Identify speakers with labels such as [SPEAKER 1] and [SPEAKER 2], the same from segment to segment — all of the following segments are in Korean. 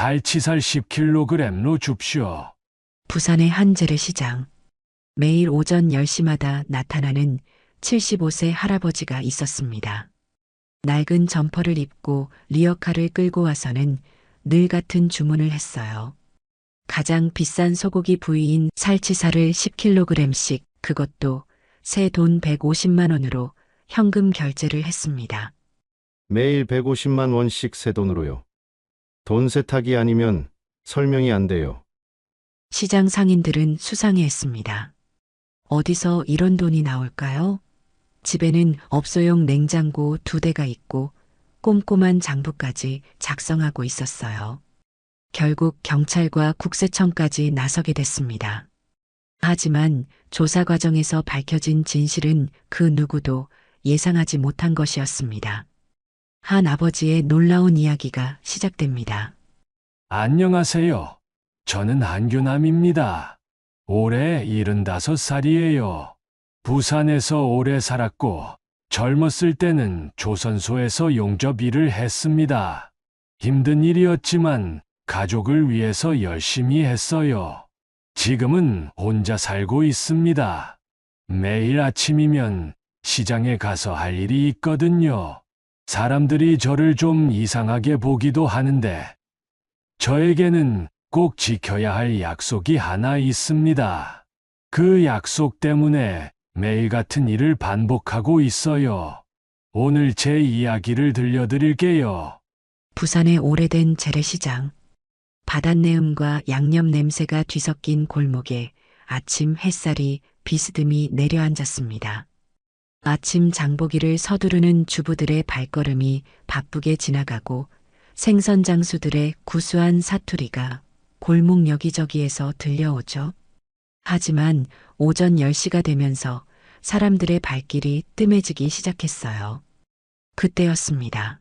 [SPEAKER 1] 살치살 10kg로 줍쇼.
[SPEAKER 2] 부산의 한 재래시장. 매일 오전 10시마다 나타나는 75세 할아버지가 있었습니다. 낡은 점퍼를 입고 리어카를 끌고 와서는 늘 같은 주문을 했어요. 가장 비싼 소고기 부위인 살치살을 10kg씩, 그것도 새 돈 150만 원으로 현금 결제를 했습니다.
[SPEAKER 3] 매일 150만 원씩 새 돈으로요. 돈 세탁이 아니면 설명이 안 돼요.
[SPEAKER 2] 시장 상인들은 수상해했습니다. 어디서 이런 돈이 나올까요? 집에는 업소용 냉장고 2대가 있고 꼼꼼한 장부까지 작성하고 있었어요. 결국 경찰과 국세청까지 나서게 됐습니다. 하지만 조사 과정에서 밝혀진 진실은 그 누구도 예상하지 못한 것이었습니다. 한 아버지의 놀라운 이야기가 시작됩니다.
[SPEAKER 1] 안녕하세요. 저는 한규남입니다. 올해 75살이에요. 부산에서 오래 살았고 젊었을 때는 조선소에서 용접 일을 했습니다. 힘든 일이었지만 가족을 위해서 열심히 했어요. 지금은 혼자 살고 있습니다. 매일 아침이면 시장에 가서 할 일이 있거든요. 사람들이 저를 좀 이상하게 보기도 하는데 저에게는 꼭 지켜야 할 약속이 하나 있습니다. 그 약속 때문에 매일 같은 일을 반복하고 있어요. 오늘 제 이야기를 들려드릴게요.
[SPEAKER 2] 부산의 오래된 재래시장. 바닷내음과 양념 냄새가 뒤섞인 골목에 아침 햇살이 비스듬히 내려앉았습니다. 아침 장보기를 서두르는 주부들의 발걸음이 바쁘게 지나가고 생선 장수들의 구수한 사투리가 골목 여기저기에서 들려오죠. 하지만 오전 10시가 되면서 사람들의 발길이 뜸해지기 시작했어요. 그때였습니다.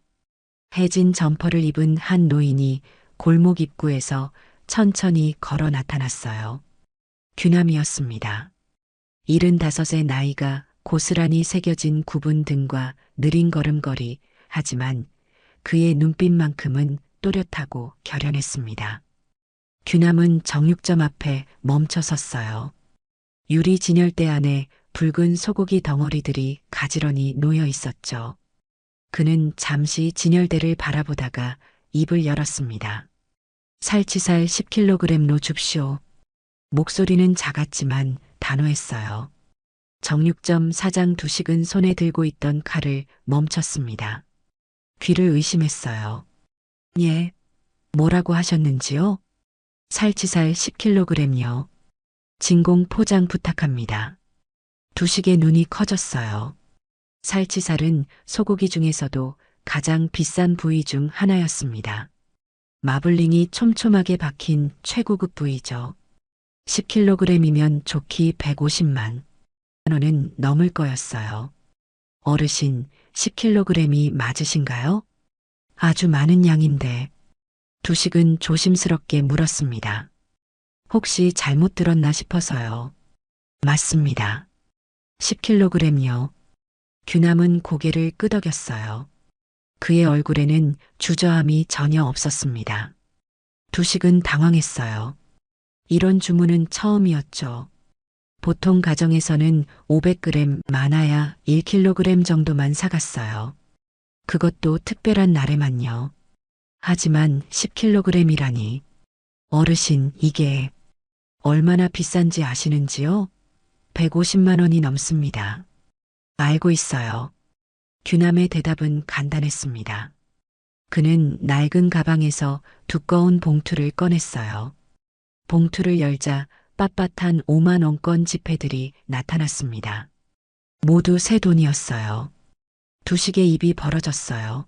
[SPEAKER 2] 해진 점퍼를 입은 한 노인이 골목 입구에서 천천히 걸어 나타났어요. 규남이었습니다. 75의 나이가 고스란히 새겨진 굽은 등과 느린 걸음걸이, 하지만 그의 눈빛만큼은 또렷하고 결연했습니다. 규남은 정육점 앞에 멈춰 섰어요. 유리 진열대 안에 붉은 소고기 덩어리들이 가지런히 놓여 있었죠. 그는 잠시 진열대를 바라보다가 입을 열었습니다. 살치살 10kg로 줍쇼. 목소리는 작았지만 단호했어요. 정육점 사장 두식은 손에 들고 있던 칼을 멈췄습니다. 귀를 의심했어요. 예, 뭐라고 하셨는지요? 살치살 10kg요. 진공 포장 부탁합니다. 두식의 눈이 커졌어요. 살치살은 소고기 중에서도 가장 비싼 부위 중 하나였습니다. 마블링이 촘촘하게 박힌 최고급 부위죠. 10kg이면 좋기 150만 원은 넘을 거였어요. 어르신, 10kg이 맞으신가요? 아주 많은 양인데. 두식은 조심스럽게 물었습니다. 혹시 잘못 들었나 싶어서요. 맞습니다. 10kg요. 규남은 고개를 끄덕였어요. 그의 얼굴에는 주저함이 전혀 없었습니다. 두식은 당황했어요. 이런 주문은 처음이었죠. 보통 가정에서는 500g, 많아야 1kg 정도만 사갔어요. 그것도 특별한 날에만요. 하지만 10kg이라니. 어르신, 이게 얼마나 비싼지 아시는지요? 150만 원이 넘습니다. 알고 있어요. 규남의 대답은 간단했습니다. 그는 낡은 가방에서 두꺼운 봉투를 꺼냈어요. 봉투를 열자 빳빳한 5만 원권 지폐들이 나타났습니다. 모두 새 돈이었어요. 두식의 입이 벌어졌어요.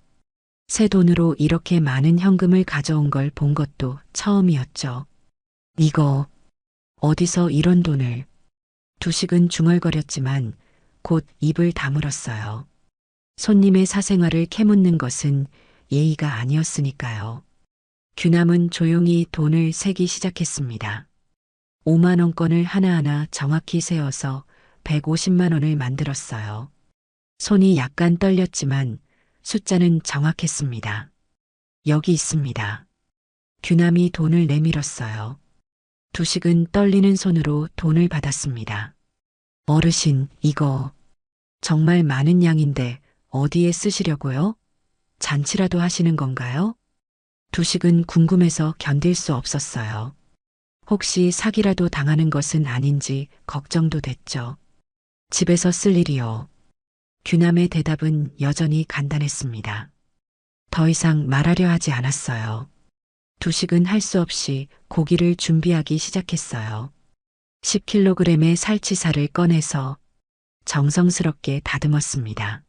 [SPEAKER 2] 새 돈으로 이렇게 많은 현금을 가져온 걸 본 것도 처음이었죠. 이거, 어디서 이런 돈을. 두식은 중얼거렸지만 곧 입을 다물었어요. 손님의 사생활을 캐묻는 것은 예의가 아니었으니까요. 규남은 조용히 돈을 세기 시작했습니다. 5만 원권을 하나하나 정확히 세어서 150만 원을 만들었어요. 손이 약간 떨렸지만 숫자는 정확했습니다. 여기 있습니다. 규남이 돈을 내밀었어요. 두식은 떨리는 손으로 돈을 받았습니다. 어르신, 이거 정말 많은 양인데 어디에 쓰시려고요? 잔치라도 하시는 건가요? 두식은 궁금해서 견딜 수 없었어요. 혹시 사기라도 당하는 것은 아닌지 걱정도 됐죠. 집에서 쓸 일이요. 규남의 대답은 여전히 간단했습니다. 더 이상 말하려 하지 않았어요. 두식은 할 수 없이 고기를 준비하기 시작했어요. 10kg의 살치살을 꺼내서 정성스럽게 다듬었습니다.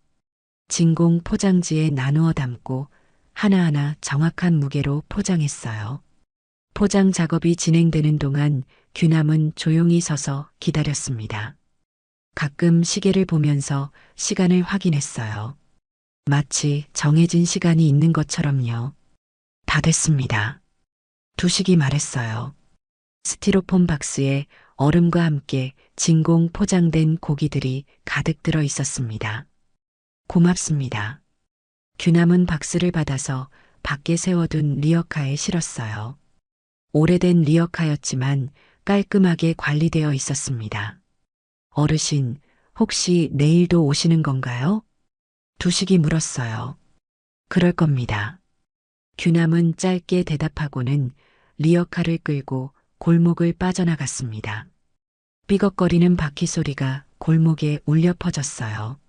[SPEAKER 2] 진공 포장지에 나누어 담고 하나하나 정확한 무게로 포장했어요. 포장 작업이 진행되는 동안 규남은 조용히 서서 기다렸습니다. 가끔 시계를 보면서 시간을 확인했어요. 마치 정해진 시간이 있는 것처럼요. 다 됐습니다. 두식이 말했어요. 스티로폼 박스에 얼음과 함께 진공 포장된 고기들이 가득 들어 있었습니다. 고맙습니다. 규남은 박스를 받아서 밖에 세워둔 리어카에 실었어요. 오래된 리어카였지만 깔끔하게 관리되어 있었습니다. 어르신, 혹시 내일도 오시는 건가요? 두식이 물었어요. 그럴 겁니다. 규남은 짧게 대답하고는 리어카를 끌고 골목을 빠져나갔습니다. 삐걱거리는 바퀴 소리가 골목에 울려 퍼졌어요.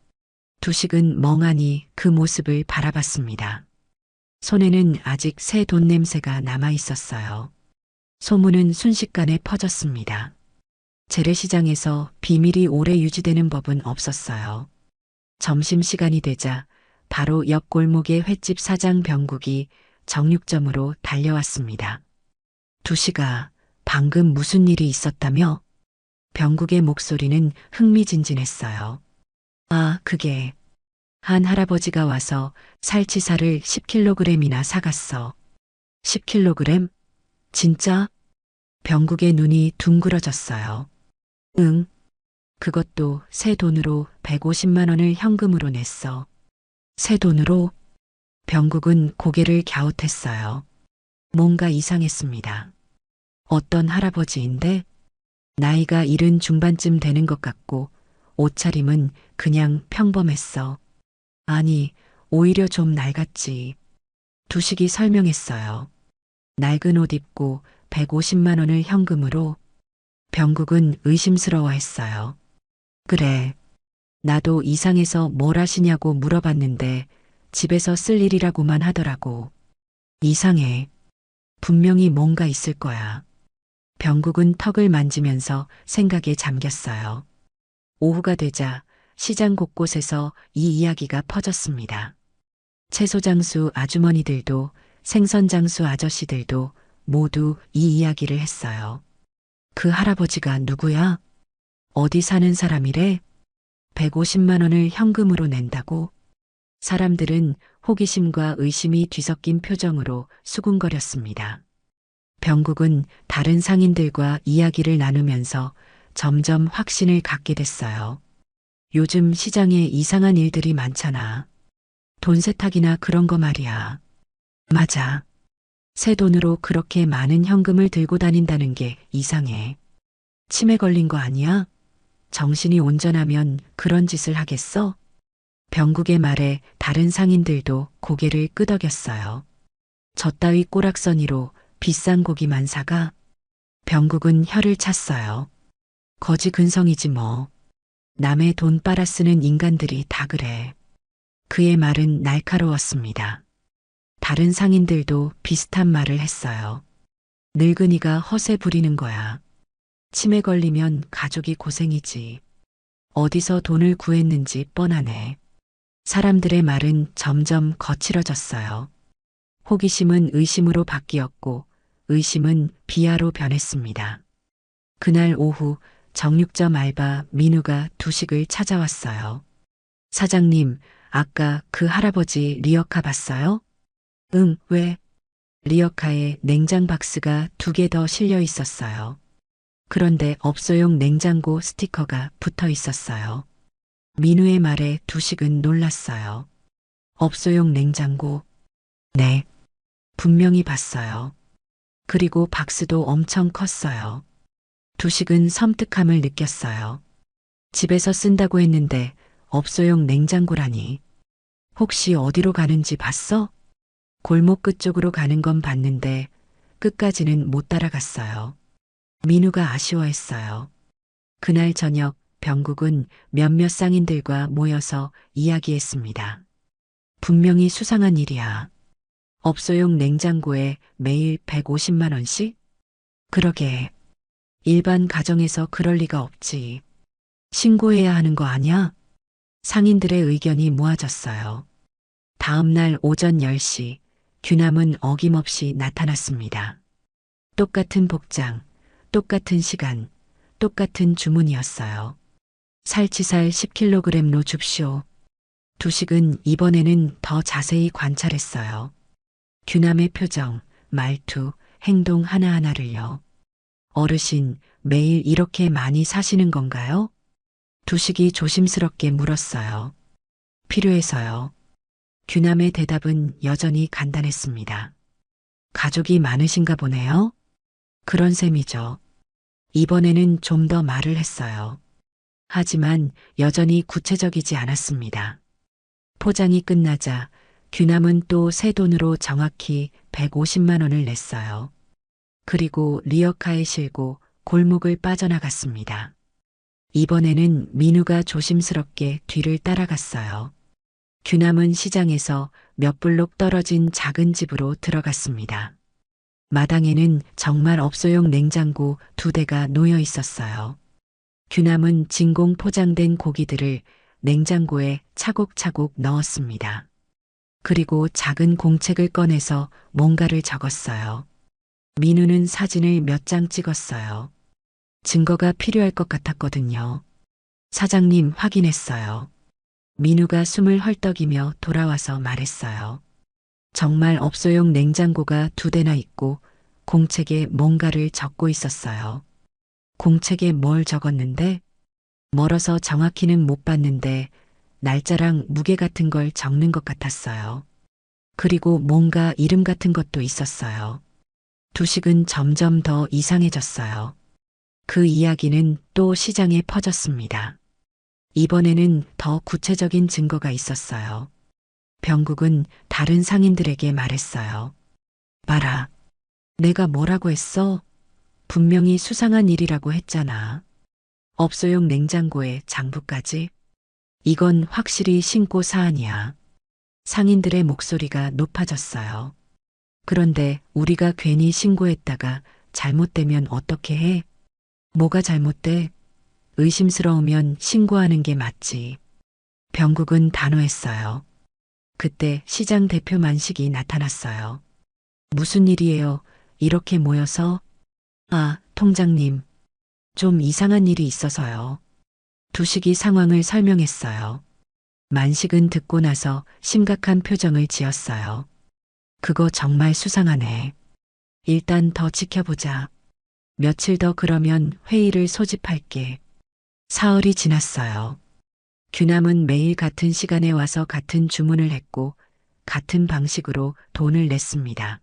[SPEAKER 2] 두식은 멍하니 그 모습을 바라봤습니다. 손에는 아직 새 돈 냄새가 남아 있었어요. 소문은 순식간에 퍼졌습니다. 재래시장에서 비밀이 오래 유지되는 법은 없었어요. 점심시간이 되자 바로 옆 골목의 횟집 사장 병국이 정육점으로 달려왔습니다. 두식아, 방금 무슨 일이 있었다며? 병국의 목소리는 흥미진진했어요. 아, 그게 한 할아버지가 와서 살치살을 10kg이나 사갔어. 10kg? 진짜? 병국의 눈이 둥그러졌어요. 응. 그것도 새 돈으로 150만 원을 현금으로 냈어. 새 돈으로? 병국은 고개를 갸웃했어요. 뭔가 이상했습니다. 어떤 할아버지인데? 나이가 70 중반쯤 되는 것 같고 옷차림은 그냥 평범했어. 아니, 오히려 좀 낡았지. 두식이 설명했어요. 낡은 옷 입고 150만 원을 현금으로. 병국은 의심스러워했어요. 그래. 나도 이상해서 뭘 하시냐고 물어봤는데 집에서 쓸 일이라고만 하더라고. 이상해. 분명히 뭔가 있을 거야. 병국은 턱을 만지면서 생각에 잠겼어요. 오후가 되자 시장 곳곳에서 이 이야기가 퍼졌습니다. 채소장수 아주머니들도 생선장수 아저씨들도 모두 이 이야기를 했어요. 그 할아버지가 누구야? 어디 사는 사람이래? 150만 원을 현금으로 낸다고? 사람들은 호기심과 의심이 뒤섞인 표정으로 수군거렸습니다. 병국은 다른 상인들과 이야기를 나누면서 점점 확신을 갖게 됐어요. 요즘 시장에 이상한 일들이 많잖아. 돈 세탁이나 그런 거 말이야. 맞아. 새 돈으로 그렇게 많은 현금을 들고 다닌다는 게 이상해. 치매 걸린 거 아니야? 정신이 온전하면 그런 짓을 하겠어? 병국의 말에 다른 상인들도 고개를 끄덕였어요. 저 따위 꼬락서니로 비싼 고기만 사가? 병국은 혀를 찼어요. 거지 근성이지 뭐. 남의 돈 빨아쓰는 인간들이 다 그래. 그의 말은 날카로웠습니다. 다른 상인들도 비슷한 말을 했어요. 늙은이가 허세 부리는 거야. 치매 걸리면 가족이 고생이지. 어디서 돈을 구했는지 뻔하네. 사람들의 말은 점점 거칠어졌어요. 호기심은 의심으로 바뀌었고 의심은 비하로 변했습니다. 그날 오후 정육점 알바 민우가 두식을 찾아왔어요. 사장님, 아까 그 할아버지 리어카 봤어요? 응, 왜? 리어카에 냉장 박스가 2개 더 실려 있었어요. 그런데 업소용 냉장고 스티커가 붙어 있었어요. 민우의 말에 두식은 놀랐어요. 업소용 냉장고? 네. 분명히 봤어요. 그리고 박수도 엄청 컸어요. 두식은 섬뜩함을 느꼈어요. 집에서 쓴다고 했는데 업소용 냉장고라니. 혹시 어디로 가는지 봤어? 골목 끝쪽으로 가는 건 봤는데 끝까지는 못 따라갔어요. 민우가 아쉬워했어요. 그날 저녁 병국은 몇몇 상인들과 모여서 이야기했습니다. 분명히 수상한 일이야. 업소용 냉장고에 매일 150만 원씩? 그러게. 일반 가정에서 그럴 리가 없지. 신고해야 하는 거 아니야? 상인들의 의견이 모아졌어요. 다음 날 오전 10시 규남은 어김없이 나타났습니다. 똑같은 복장, 똑같은 시간, 똑같은 주문이었어요. 살치살 10kg로 줍쇼. 두식은 이번에는 더 자세히 관찰했어요. 규남의 표정, 말투, 행동 하나하나를요. 어르신, 매일 이렇게 많이 사시는 건가요? 두식이 조심스럽게 물었어요. 필요해서요. 규남의 대답은 여전히 간단했습니다. 가족이 많으신가 보네요? 그런 셈이죠. 이번에는 좀 더 말을 했어요. 하지만 여전히 구체적이지 않았습니다. 포장이 끝나자 규남은 또 새 돈으로 정확히 150만 원을 냈어요. 그리고 리어카에 실고 골목을 빠져나갔습니다. 이번에는 민우가 조심스럽게 뒤를 따라갔어요. 규남은 시장에서 몇 블록 떨어진 작은 집으로 들어갔습니다. 마당에는 정말 업소용 냉장고 2대가 놓여 있었어요. 규남은 진공 포장된 고기들을 냉장고에 차곡차곡 넣었습니다. 그리고 작은 공책을 꺼내서 뭔가를 적었어요. 민우는 사진을 몇 장 찍었어요. 증거가 필요할 것 같았거든요. 사장님 확인했어요. 민우가 숨을 헐떡이며 돌아와서 말했어요. 정말 업소용 냉장고가 2대나 있고 공책에 뭔가를 적고 있었어요. 공책에 뭘 적었는데? 멀어서 정확히는 못 봤는데 날짜랑 무게 같은 걸 적는 것 같았어요. 그리고 뭔가 이름 같은 것도 있었어요. 두식은 점점 더 이상해졌어요. 그 이야기는 또 시장에 퍼졌습니다. 이번에는 더 구체적인 증거가 있었어요. 병국은 다른 상인들에게 말했어요. 봐라. 내가 뭐라고 했어? 분명히 수상한 일이라고 했잖아. 업소용 냉장고에 장부까지? 이건 확실히 신고 사안이야. 상인들의 목소리가 높아졌어요. 그런데 우리가 괜히 신고했다가 잘못되면 어떻게 해? 뭐가 잘못돼? 의심스러우면 신고하는 게 맞지. 병국은 단호했어요. 그때 시장 대표 만식이 나타났어요. 무슨 일이에요? 이렇게 모여서? 아, 통장님. 좀 이상한 일이 있어서요. 두식이 상황을 설명했어요. 만식은 듣고 나서 심각한 표정을 지었어요. 그거 정말 수상하네. 일단 더 지켜보자. 며칠 더 그러면 회의를 소집할게. 사흘이 지났어요. 규남은 매일 같은 시간에 와서 같은 주문을 했고 같은 방식으로 돈을 냈습니다.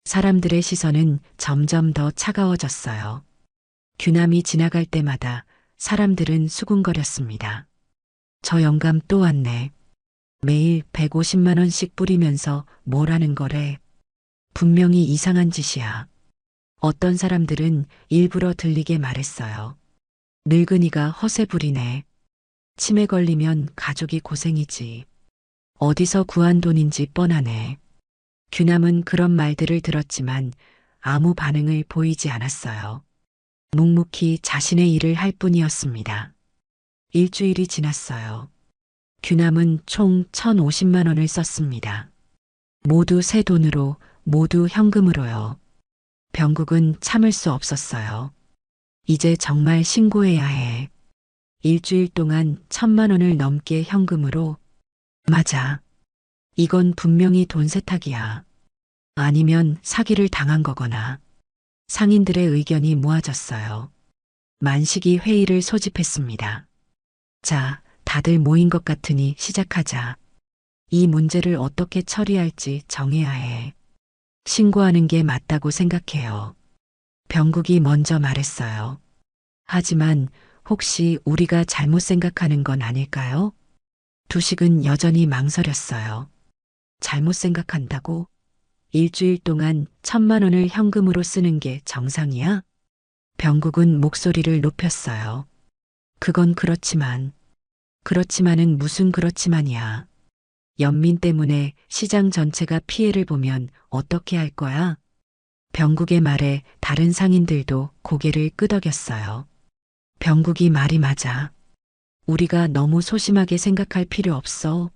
[SPEAKER 2] 사람들의 시선은 점점 더 차가워졌어요. 규남이 지나갈 때마다 사람들은 수군거렸습니다. 저 영감 또 왔네. 매일 150만 원씩 뿌리면서 뭘 하는 거래. 분명히 이상한 짓이야. 어떤 사람들은 일부러 들리게 말했어요. 늙은이가 허세 부리네. 치매 걸리면 가족이 고생이지. 어디서 구한 돈인지 뻔하네. 규남은 그런 말들을 들었지만 아무 반응을 보이지 않았어요. 묵묵히 자신의 일을 할 뿐이었습니다. 일주일이 지났어요. 규남은 총 1,050만 원을 썼습니다. 모두 새 돈으로, 모두 현금으로요. 병국은 참을 수 없었어요. 이제 정말 신고해야 해. 일주일 동안 1,000만 원을 넘게 현금으로. 맞아. 이건 분명히 돈 세탁이야. 아니면 사기를 당한 거거나. 상인들의 의견이 모아졌어요. 만식이 회의를 소집했습니다. 자, 다들 모인 것 같으니 시작하자. 이 문제를 어떻게 처리할지 정해야 해. 신고하는 게 맞다고 생각해요. 병국이 먼저 말했어요. 하지만 혹시 우리가 잘못 생각하는 건 아닐까요? 두식은 여전히 망설였어요. 잘못 생각한다고? 일주일 동안 1,000만 원을 현금으로 쓰는 게 정상이야? 병국은 목소리를 높였어요. 그건 그렇지만은 무슨 그렇지만이야. 연민 때문에 시장 전체가 피해를 보면 어떻게 할 거야? 병국의 말에 다른 상인들도 고개를 끄덕였어요. 병국이 말이 맞아. 우리가 너무 소심하게 생각할 필요 없어.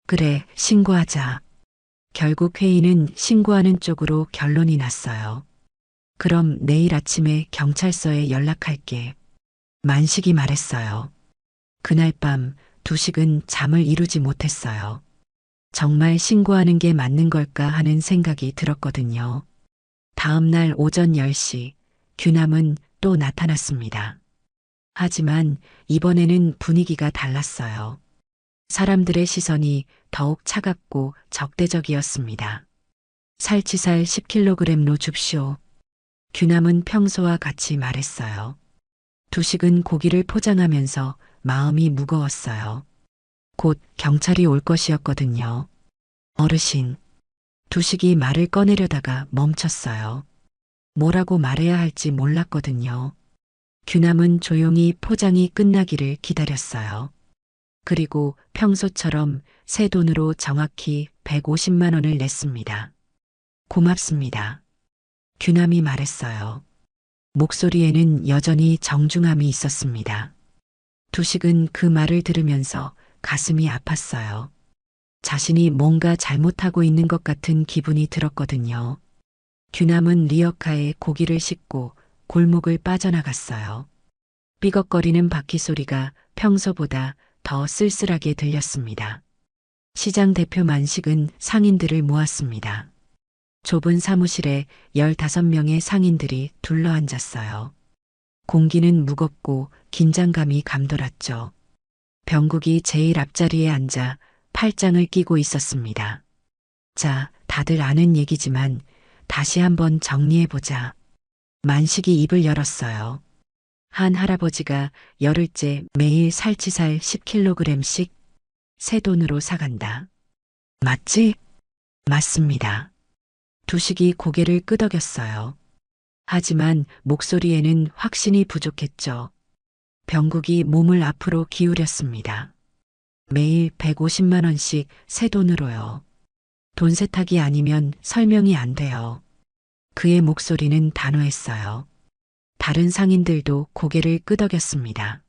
[SPEAKER 2] 그래, 신고하자. 결국 회의는 신고하는 쪽으로 결론이 났어요. 그럼 내일 아침에 경찰서에 연락할게. 만식이 말했어요. 그날 밤 두식은 잠을 이루지 못했어요. 정말 신고하는 게 맞는 걸까 하는 생각이 들었거든요. 다음 날 오전 10시 규남은 또 나타났습니다. 하지만 이번에는 분위기가 달랐어요. 사람들의 시선이 더욱 차갑고 적대적이었습니다. 살치살 10kg로 줍쇼. 규남은 평소와 같이 말했어요. 두식은 고기를 포장하면서 마음이 무거웠어요. 곧 경찰이 올 것이었거든요. 어르신. 두식이 말을 꺼내려다가 멈췄어요. 뭐라고 말해야 할지 몰랐거든요. 규남은 조용히 포장이 끝나기를 기다렸어요. 그리고 평소처럼 새 돈으로 정확히 150만 원을 냈습니다. 고맙습니다. 규남이 말했어요. 목소리에는 여전히 정중함이 있었습니다. 두식은 그 말을 들으면서 가슴이 아팠어요. 자신이 뭔가 잘못하고 있는 것 같은 기분이 들었거든요. 규남은 리어카에 고기를 싣고 골목을 빠져나갔어요. 삐걱거리는 바퀴 소리가 평소보다 더 쓸쓸하게 들렸습니다. 시장 대표 만식은 상인들을 모았습니다. 좁은 사무실에 15명의 상인들이 둘러앉았어요. 공기는 무겁고 긴장감이 감돌았죠. 병국이 제일 앞자리에 앉아 팔짱을 끼고 있었습니다. 자, 다들 아는 얘기지만 다시 한번 정리해보자. 만식이 입을 열었어요. 한 할아버지가 열흘째 매일 살치살 10kg씩 새 돈으로 사간다. 맞지? 맞습니다. 두식이 고개를 끄덕였어요. 하지만 목소리에는 확신이 부족했죠. 병국이 몸을 앞으로 기울였습니다. 매일 150만 원씩 새 돈으로요. 돈 세탁이 아니면 설명이 안 돼요. 그의 목소리는 단호했어요. 다른 상인들도 고개를 끄덕였습니다.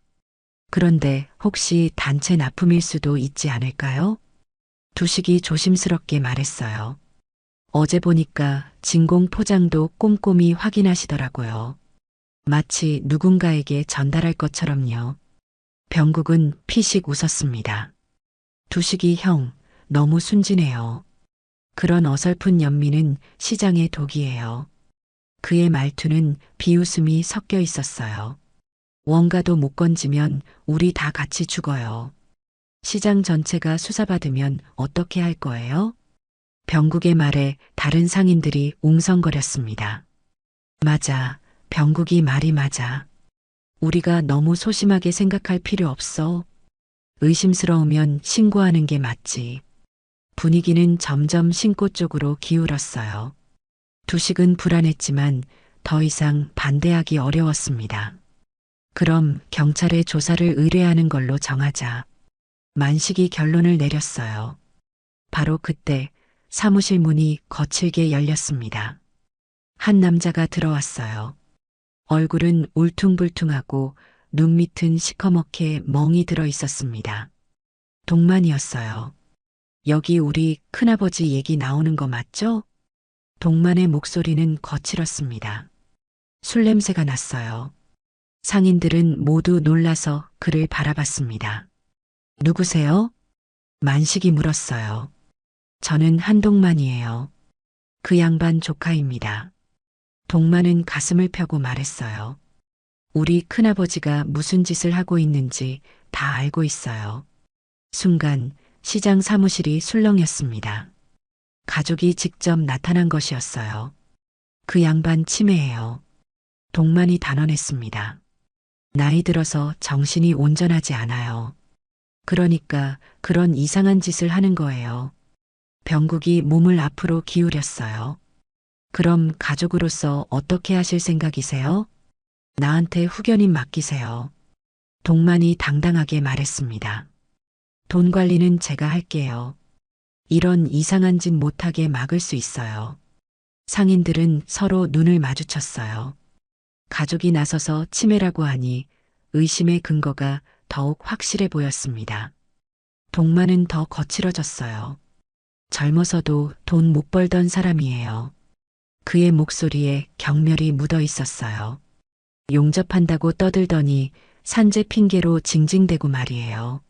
[SPEAKER 2] 그런데 혹시 단체 납품일 수도 있지 않을까요? 두식이 조심스럽게 말했어요. 어제 보니까 진공 포장도 꼼꼼히 확인하시더라고요. 마치 누군가에게 전달할 것처럼요. 병국은 피식 웃었습니다. 두식이 형, 너무 순진해요. 그런 어설픈 연민은 시장의 독이에요. 그의 말투는 비웃음이 섞여 있었어요. 원가도 못 건지면 우리 다 같이 죽어요. 시장 전체가 수사받으면 어떻게 할 거예요? 병국의 말에 다른 상인들이 웅성거렸습니다. 맞아, 병국이 말이 맞아. 우리가 너무 소심하게 생각할 필요 없어. 의심스러우면 신고하는 게 맞지. 분위기는 점점 신고 쪽으로 기울었어요. 두식은 불안했지만 더 이상 반대하기 어려웠습니다. 그럼 경찰에 조사를 의뢰하는 걸로 정하자. 만식이 결론을 내렸어요. 바로 그때 사무실 문이 거칠게 열렸습니다. 한 남자가 들어왔어요. 얼굴은 울퉁불퉁하고 눈 밑은 시커멓게 멍이 들어 있었습니다. 동만이었어요. 여기 우리 큰아버지 얘기 나오는 거 맞죠? 동만의 목소리는 거칠었습니다. 술 냄새가 났어요. 상인들은 모두 놀라서 그를 바라봤습니다. 누구세요? 만식이 물었어요. 저는 한동만이에요. 그 양반 조카입니다. 동만은 가슴을 펴고 말했어요. 우리 큰아버지가 무슨 짓을 하고 있는지 다 알고 있어요. 순간 시장 사무실이 술렁였습니다. 가족이 직접 나타난 것이었어요. 그 양반 치매예요. 동만이 단언했습니다. 나이 들어서 정신이 온전하지 않아요. 그러니까 그런 이상한 짓을 하는 거예요. 병국이 몸을 앞으로 기울였어요. 그럼 가족으로서 어떻게 하실 생각이세요? 나한테 후견인 맡기세요. 동만이 당당하게 말했습니다. 돈 관리는 제가 할게요. 이런 이상한 짓 못하게 막을 수 있어요. 상인들은 서로 눈을 마주쳤어요. 가족이 나서서 치매라고 하니 의심의 근거가 더욱 확실해 보였습니다. 동만은 더 거칠어졌어요. 젊어서도 돈 못 벌던 사람이에요. 그의 목소리에 경멸이 묻어 있었어요. 용접한다고 떠들더니 산재 핑계로 징징대고 말이에요.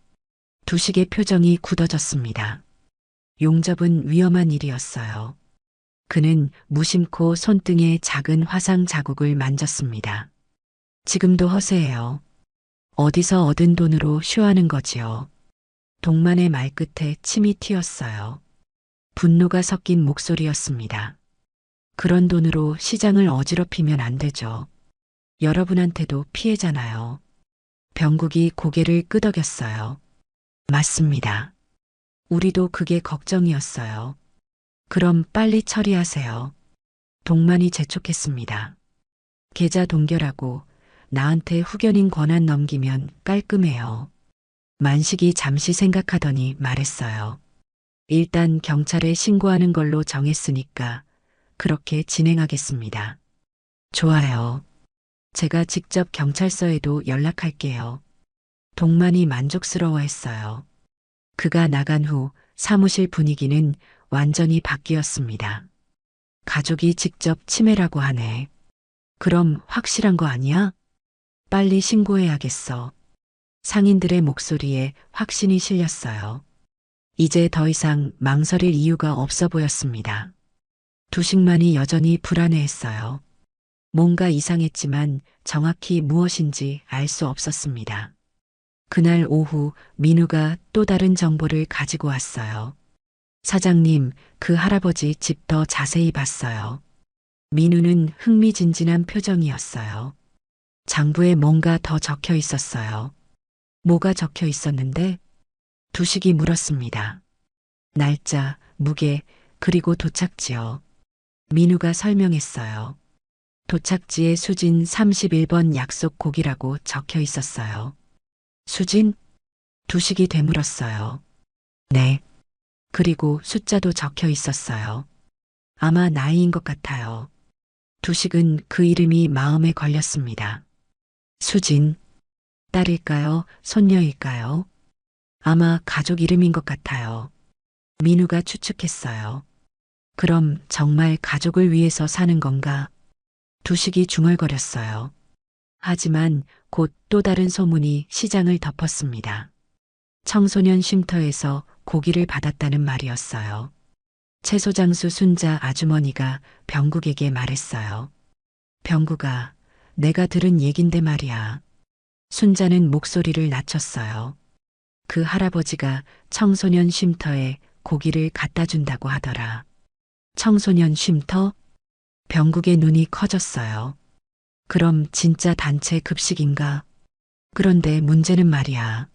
[SPEAKER 2] 두식의 표정이 굳어졌습니다. 용접은 위험한 일이었어요. 그는 무심코 손등에 작은 화상 자국을 만졌습니다. 지금도 허세해요. 어디서 얻은 돈으로 쇼하는 거지요. 동만의 말끝에 침이 튀었어요. 분노가 섞인 목소리였습니다. 그런 돈으로 시장을 어지럽히면 안 되죠. 여러분한테도 피해잖아요. 병국이 고개를 끄덕였어요. 맞습니다. 우리도 그게 걱정이었어요. 그럼 빨리 처리하세요. 동만이 재촉했습니다. 계좌 동결하고 나한테 후견인 권한 넘기면 깔끔해요. 만식이 잠시 생각하더니 말했어요. 일단 경찰에 신고하는 걸로 정했으니까 그렇게 진행하겠습니다. 좋아요. 제가 직접 경찰서에도 연락할게요. 동만이 만족스러워했어요. 그가 나간 후 사무실 분위기는 완전히 바뀌었습니다. 가족이 직접 치매라고 하네. 그럼 확실한 거 아니야? 빨리 신고해야겠어. 상인들의 목소리에 확신이 실렸어요. 이제 더 이상 망설일 이유가 없어 보였습니다. 두식만이 여전히 불안해했어요. 뭔가 이상했지만 정확히 무엇인지 알 수 없었습니다. 그날 오후 민우가 또 다른 정보를 가지고 왔어요. 사장님, 그 할아버지 집 더 자세히 봤어요. 민우는 흥미진진한 표정이었어요. 장부에 뭔가 더 적혀 있었어요. 뭐가 적혀 있었는데? 두식이 물었습니다. 날짜, 무게, 그리고 도착지요. 민우가 설명했어요. 도착지에 수진 31번 약속 곡이라고 적혀 있었어요. 수진? 두식이 되물었어요. 네. 그리고 숫자도 적혀 있었어요. 아마 나이인 것 같아요. 두식은 그 이름이 마음에 걸렸습니다. 수진. 딸일까요? 손녀일까요? 아마 가족 이름인 것 같아요. 민우가 추측했어요. 그럼 정말 가족을 위해서 사는 건가? 두식이 중얼거렸어요. 하지만 곧 또 다른 소문이 시장을 덮었습니다. 청소년 쉼터에서 고기를 받았다는 말이었어요. 채소장수 순자 아주머니가 병국에게 말했어요. 병국아, 내가 들은 얘긴데 말이야. 순자는 목소리를 낮췄어요. 그 할아버지가 청소년 쉼터에 고기를 갖다 준다고 하더라. 청소년 쉼터? 병국의 눈이 커졌어요. 그럼 진짜 단체 급식인가? 그런데 문제는 말이야.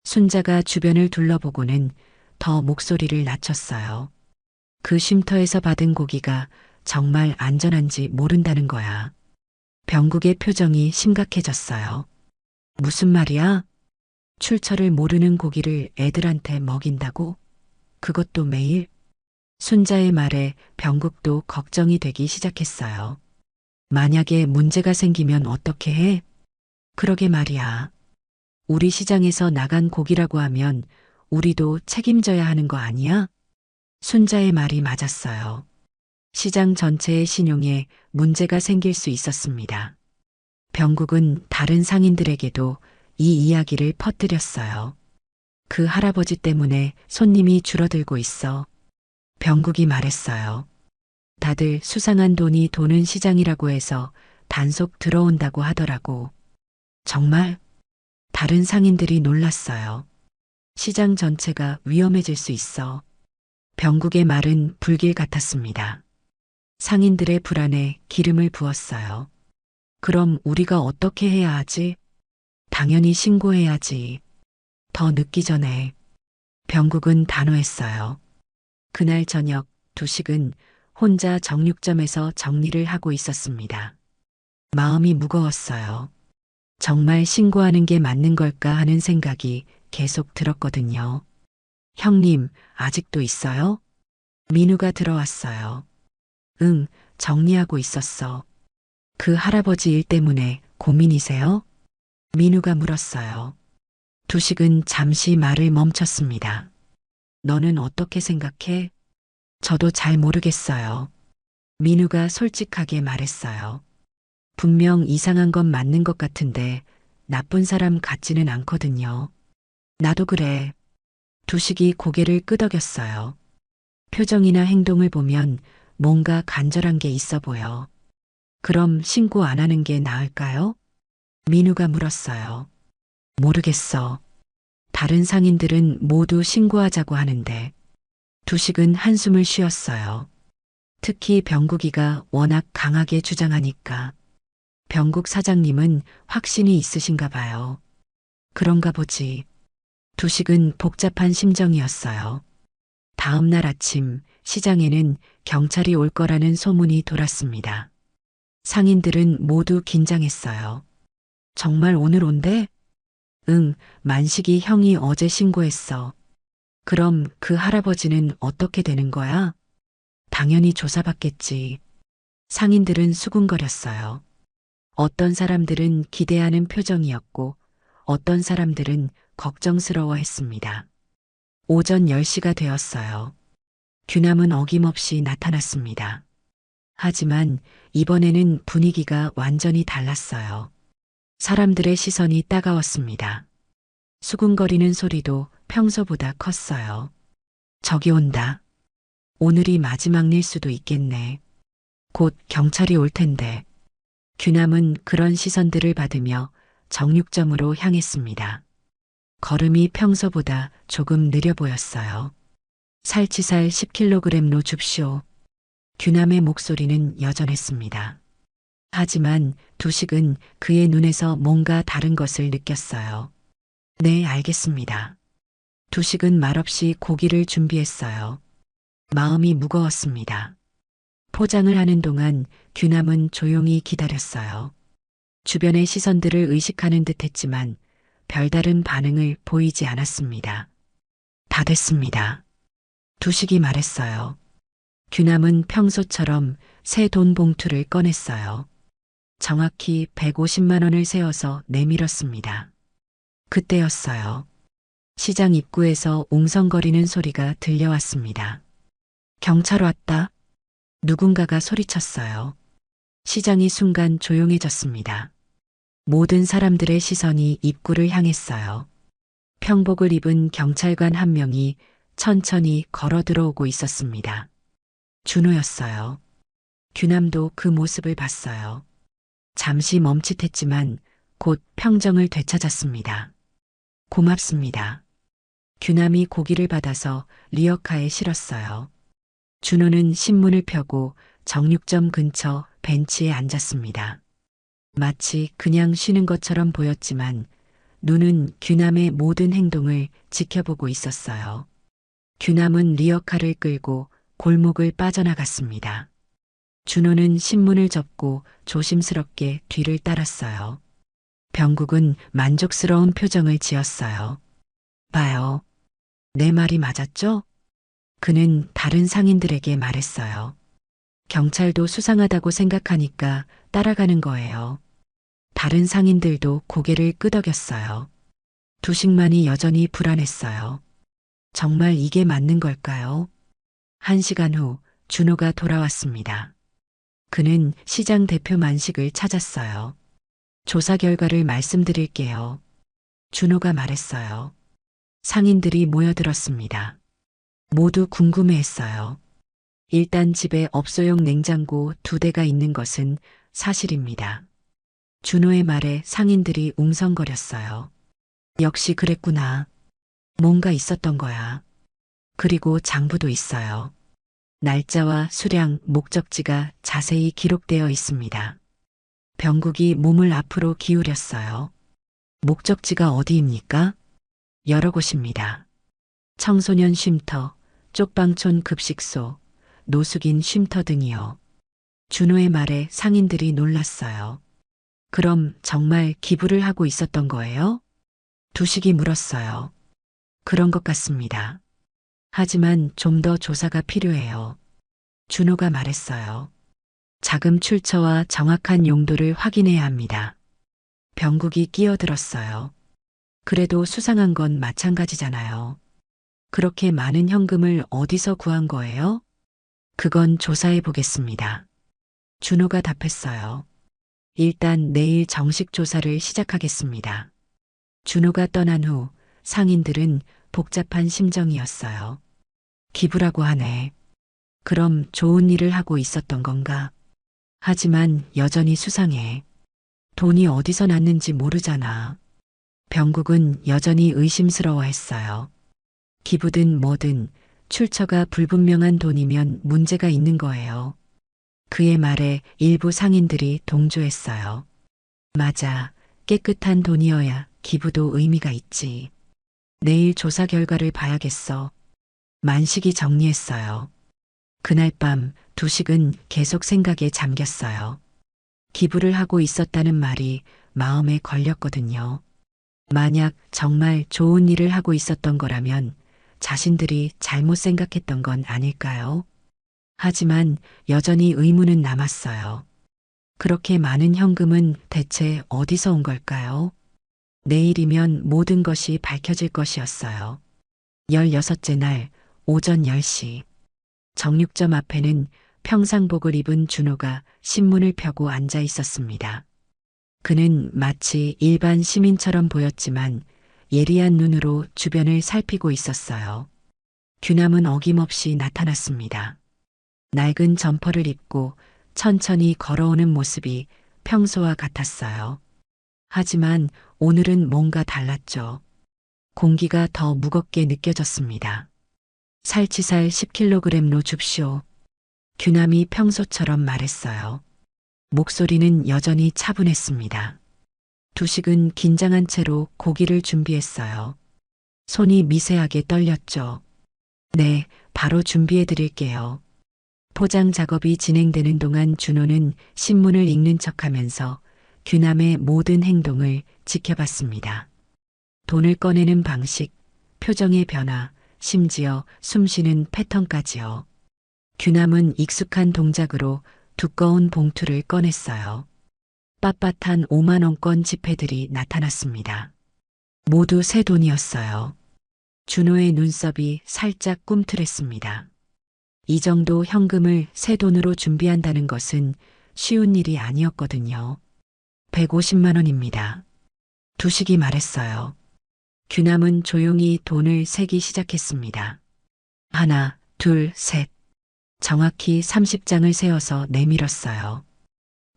[SPEAKER 2] 순자가 주변을 둘러보고는 더 목소리를 낮췄어요. 그 쉼터에서 받은 고기가 정말 안전한지 모른다는 거야. 병국의 표정이 심각해졌어요. 무슨 말이야? 출처를 모르는 고기를 애들한테 먹인다고? 그것도 매일? 순자의 말에 병국도 걱정이 되기 시작했어요. 만약에 문제가 생기면 어떻게 해? 그러게 말이야. 우리 시장에서 나간 고기라고 하면 우리도 책임져야 하는 거 아니야? 순자의 말이 맞았어요. 시장 전체의 신용에 문제가 생길 수 있었습니다. 병국은 다른 상인들에게도 이 이야기를 퍼뜨렸어요. 그 할아버지 때문에 손님이 줄어들고 있어. 병국이 말했어요. 다들 수상한 돈이 도는 시장이라고 해서 단속 들어온다고 하더라고. 정말? 다른 상인들이 놀랐어요. 시장 전체가 위험해질 수 있어. 병국의 말은 불길 같았습니다. 상인들의 불안에 기름을 부었어요. 그럼 우리가 어떻게 해야 하지? 당연히 신고해야지. 더 늦기 전에. 병국은 단호했어요. 그날 저녁 두식은 혼자 정육점에서 정리를 하고 있었습니다. 마음이 무거웠어요. 정말 신고하는 게 맞는 걸까 하는 생각이 계속 들었거든요. 형님, 아직도 있어요? 민우가 들어왔어요. 응, 정리하고 있었어. 그 할아버지 일 때문에 고민이세요? 민우가 물었어요. 두식은 잠시 말을 멈췄습니다. 너는 어떻게 생각해? 저도 잘 모르겠어요. 민우가 솔직하게 말했어요. 분명 이상한 건 맞는 것 같은데 나쁜 사람 같지는 않거든요. 나도 그래. 두식이 고개를 끄덕였어요. 표정이나 행동을 보면 뭔가 간절한 게 있어 보여. 그럼 신고 안 하는 게 나을까요? 민우가 물었어요. 모르겠어. 다른 상인들은 모두 신고하자고 하는데 두식은 한숨을 쉬었어요. 특히 병국이가 워낙 강하게 주장하니까. 병국 사장님은 확신이 있으신가 봐요. 그런가 보지. 두식은 복잡한 심정이었어요. 다음 날 아침 시장에는 경찰이 올 거라는 소문이 돌았습니다. 상인들은 모두 긴장했어요. 정말 오늘 온대? 응, 만식이 형이 어제 신고했어. 그럼 그 할아버지는 어떻게 되는 거야? 당연히 조사받겠지. 상인들은 수군거렸어요. 어떤 사람들은 기대하는 표정이었고 어떤 사람들은 걱정스러워 했습니다. 오전 10시가 되었어요. 규남은 어김없이 나타났습니다. 하지만 이번에는 분위기가 완전히 달랐어요. 사람들의 시선이 따가웠습니다. 수군거리는 소리도 평소보다 컸어요. 저기 온다. 오늘이 마지막 일 수도 있겠네. 곧 경찰이 올 텐데. 규남은 그런 시선들을 받으며 정육점으로 향했습니다. 걸음이 평소보다 조금 느려 보였어요. 살치살 10kg로 줍쇼. 규남의 목소리는 여전했습니다. 하지만 두식은 그의 눈에서 뭔가 다른 것을 느꼈어요. 네, 알겠습니다. 두식은 말없이 고기를 준비했어요. 마음이 무거웠습니다. 포장을 하는 동안 규남은 조용히 기다렸어요. 주변의 시선들을 의식하는 듯 했지만 별다른 반응을 보이지 않았습니다. 다 됐습니다. 두식이 말했어요. 규남은 평소처럼 새 돈 봉투를 꺼냈어요. 정확히 150만 원을 세어서 내밀었습니다. 그때였어요. 시장 입구에서 웅성거리는 소리가 들려왔습니다. 경찰 왔다. 누군가가 소리쳤어요. 시장이 순간 조용해졌습니다. 모든 사람들의 시선이 입구를 향했어요. 평복을 입은 경찰관 한 명이 천천히 걸어 들어오고 있었습니다. 준호였어요. 규남도 그 모습을 봤어요. 잠시 멈칫했지만 곧 평정을 되찾았습니다. 고맙습니다. 규남이 고기를 받아서 리어카에 실었어요. 준호는 신문을 펴고 정육점 근처 벤치에 앉았습니다. 마치 그냥 쉬는 것처럼 보였지만 눈은 규남의 모든 행동을 지켜보고 있었어요. 규남은 리어카를 끌고 골목을 빠져나갔습니다. 준호는 신문을 접고 조심스럽게 뒤를 따랐어요. 병국은 만족스러운 표정을 지었어요. 봐요. 내 말이 맞았죠? 그는 다른 상인들에게 말했어요. 경찰도 수상하다고 생각하니까 따라가는 거예요. 다른 상인들도 고개를 끄덕였어요. 두식만이 여전히 불안했어요. 정말 이게 맞는 걸까요? 1시간 후 준호가 돌아왔습니다. 그는 시장 대표 만식을 찾았어요. 조사 결과를 말씀드릴게요. 준호가 말했어요. 상인들이 모여들었습니다. 모두 궁금해했어요. 일단 집에 업소용 냉장고 2대가 있는 것은 사실입니다. 준호의 말에 상인들이 웅성거렸어요. 역시 그랬구나. 뭔가 있었던 거야. 그리고 장부도 있어요. 날짜와 수량, 목적지가 자세히 기록되어 있습니다. 병국이 몸을 앞으로 기울였어요. 목적지가 어디입니까? 여러 곳입니다. 청소년 쉼터, 쪽방촌 급식소, 노숙인 쉼터 등이요. 준호의 말에 상인들이 놀랐어요. 그럼 정말 기부를 하고 있었던 거예요? 두식이 물었어요. 그런 것 같습니다. 하지만 좀 더 조사가 필요해요. 준호가 말했어요. 자금 출처와 정확한 용도를 확인해야 합니다. 병국이 끼어들었어요. 그래도 수상한 건 마찬가지잖아요. 그렇게 많은 현금을 어디서 구한 거예요? 그건 조사해 보겠습니다. 준호가 답했어요. 일단 내일 정식 조사를 시작하겠습니다. 준호가 떠난 후 상인들은 복잡한 심정이었어요. 기부라고 하네. 그럼 좋은 일을 하고 있었던 건가? 하지만 여전히 수상해. 돈이 어디서 났는지 모르잖아. 병국은 여전히 의심스러워했어요. 기부든 뭐든 출처가 불분명한 돈이면 문제가 있는 거예요. 그의 말에 일부 상인들이 동조했어요. 맞아. 깨끗한 돈이어야 기부도 의미가 있지. 내일 조사 결과를 봐야겠어. 만식이 정리했어요. 그날 밤 두식은 계속 생각에 잠겼어요. 기부를 하고 있었다는 말이 마음에 걸렸거든요. 만약 정말 좋은 일을 하고 있었던 거라면 자신들이 잘못 생각했던 건 아닐까요? 하지만 여전히 의문은 남았어요. 그렇게 많은 현금은 대체 어디서 온 걸까요? 내일이면 모든 것이 밝혀질 것이었어요. 16째 날 오전 10시. 정육점 앞에는 평상복을 입은 준호가 신문을 펴고 앉아 있었습니다. 그는 마치 일반 시민처럼 보였지만 예리한 눈으로 주변을 살피고 있었어요. 규남은 어김없이 나타났습니다. 낡은 점퍼를 입고 천천히 걸어오는 모습이 평소와 같았어요. 하지만 오늘은 뭔가 달랐죠. 공기가 더 무겁게 느껴졌습니다. 살치살 10kg로 줍쇼. 규남이 평소처럼 말했어요. 목소리는 여전히 차분했습니다. 두식은 긴장한 채로 고기를 준비했어요. 손이 미세하게 떨렸죠. 네, 바로 준비해 드릴게요. 포장 작업이 진행되는 동안 준호는 신문을 읽는 척하면서 규남의 모든 행동을 지켜봤습니다. 돈을 꺼내는 방식, 표정의 변화, 심지어 숨쉬는 패턴까지요. 규남은 익숙한 동작으로 두꺼운 봉투를 꺼냈어요. 빳빳한 5만원권 지폐들이 나타났습니다. 모두 새 돈이었어요. 준호의 눈썹이 살짝 꿈틀했습니다. 이 정도 현금을 새 돈으로 준비한다는 것은 쉬운 일이 아니었거든요. 150만 원입니다. 두식이 말했어요. 규남은 조용히 돈을 세기 시작했습니다. 하나, 둘, 셋. 정확히 30장을 세어서 내밀었어요.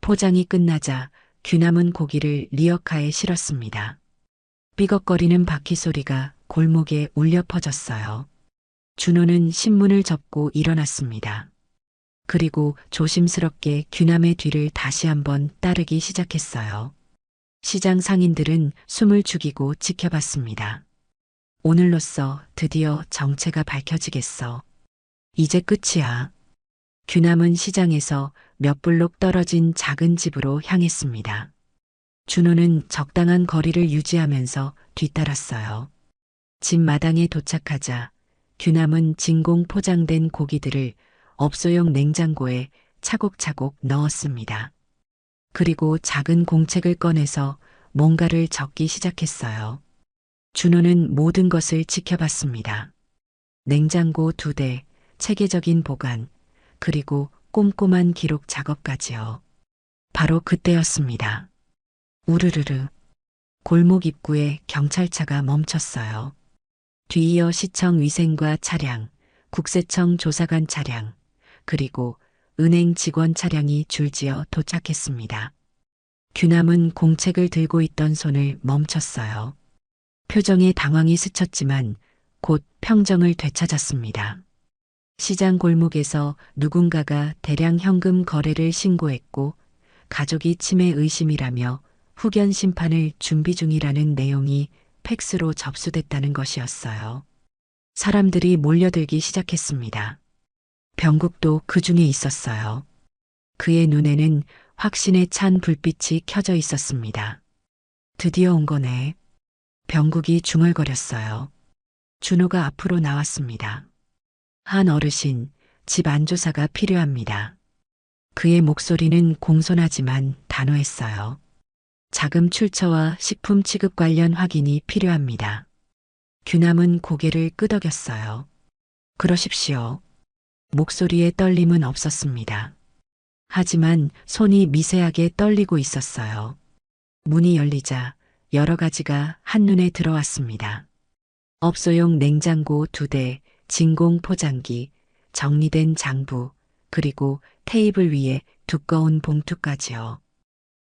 [SPEAKER 2] 포장이 끝나자 규남은 고기를 리어카에 실었습니다. 삐걱거리는 바퀴 소리가 골목에 울려 퍼졌어요. 준호는 신문을 접고 일어났습니다. 그리고 조심스럽게 규남의 뒤를 다시 한번 따르기 시작했어요. 시장 상인들은 숨을 죽이고 지켜봤습니다. 오늘로써 드디어 정체가 밝혀지겠어. 이제 끝이야. 규남은 시장에서 몇 블록 떨어진 작은 집으로 향했습니다. 준호는 적당한 거리를 유지하면서 뒤따랐어요. 집 마당에 도착하자 규남은 진공 포장된 고기들을 업소용 냉장고에 차곡차곡 넣었습니다. 그리고 작은 공책을 꺼내서 뭔가를 적기 시작했어요. 준호는 모든 것을 지켜봤습니다. 냉장고 2대, 체계적인 보관, 그리고 꼼꼼한 기록 작업까지요. 바로 그때였습니다. 우르르르. 골목 입구에 경찰차가 멈췄어요. 뒤이어 시청 위생과 차량, 국세청 조사관 차량, 그리고 은행 직원 차량이 줄지어 도착했습니다. 규남은 공책을 들고 있던 손을 멈췄어요. 표정에 당황이 스쳤지만 곧 평정을 되찾았습니다. 시장 골목에서 누군가가 대량 현금 거래를 신고했고 가족이 치매 의심이라며 후견 심판을 준비 중이라는 내용이 팩스로 접수됐다는 것이었어요. 사람들이 몰려들기 시작했습니다. 병국도 그 중에 있었어요. 그의 눈에는 확신에 찬 불빛이 켜져 있었습니다. 드디어 온 거네. 병국이 중얼거렸어요. 준호가 앞으로 나왔습니다. 한 어르신, 집 안조사가 필요합니다. 그의 목소리는 공손하지만 단호했어요. 자금 출처와 식품 취급 관련 확인이 필요합니다. 규남은 고개를 끄덕였어요. 그러십시오. 목소리에 떨림은 없었습니다. 하지만 손이 미세하게 떨리고 있었어요. 문이 열리자 여러 가지가 한눈에 들어왔습니다. 업소용 냉장고 2대, 진공 포장기, 정리된 장부, 그리고 테이블 위에 두꺼운 봉투까지요.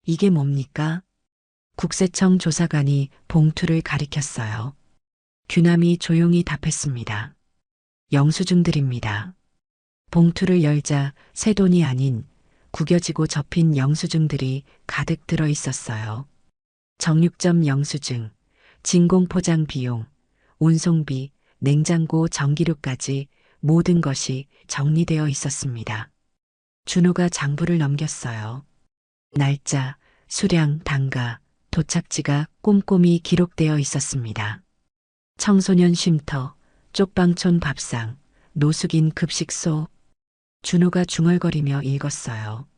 [SPEAKER 2] 이게 뭡니까? 국세청 조사관이 봉투를 가리켰어요. 규남이 조용히 답했습니다. 영수증들입니다. 봉투를 열자 새 돈이 아닌 구겨지고 접힌 영수증들이 가득 들어 있었어요. 정육점 영수증, 진공포장 비용, 운송비, 냉장고 전기료까지 모든 것이 정리되어 있었습니다. 준호가 장부를 넘겼어요. 날짜, 수량, 단가, 도착지가 꼼꼼히 기록되어 있었습니다. 청소년 쉼터, 쪽방촌 밥상, 노숙인 급식소. 준호가 중얼거리며 읽었어요.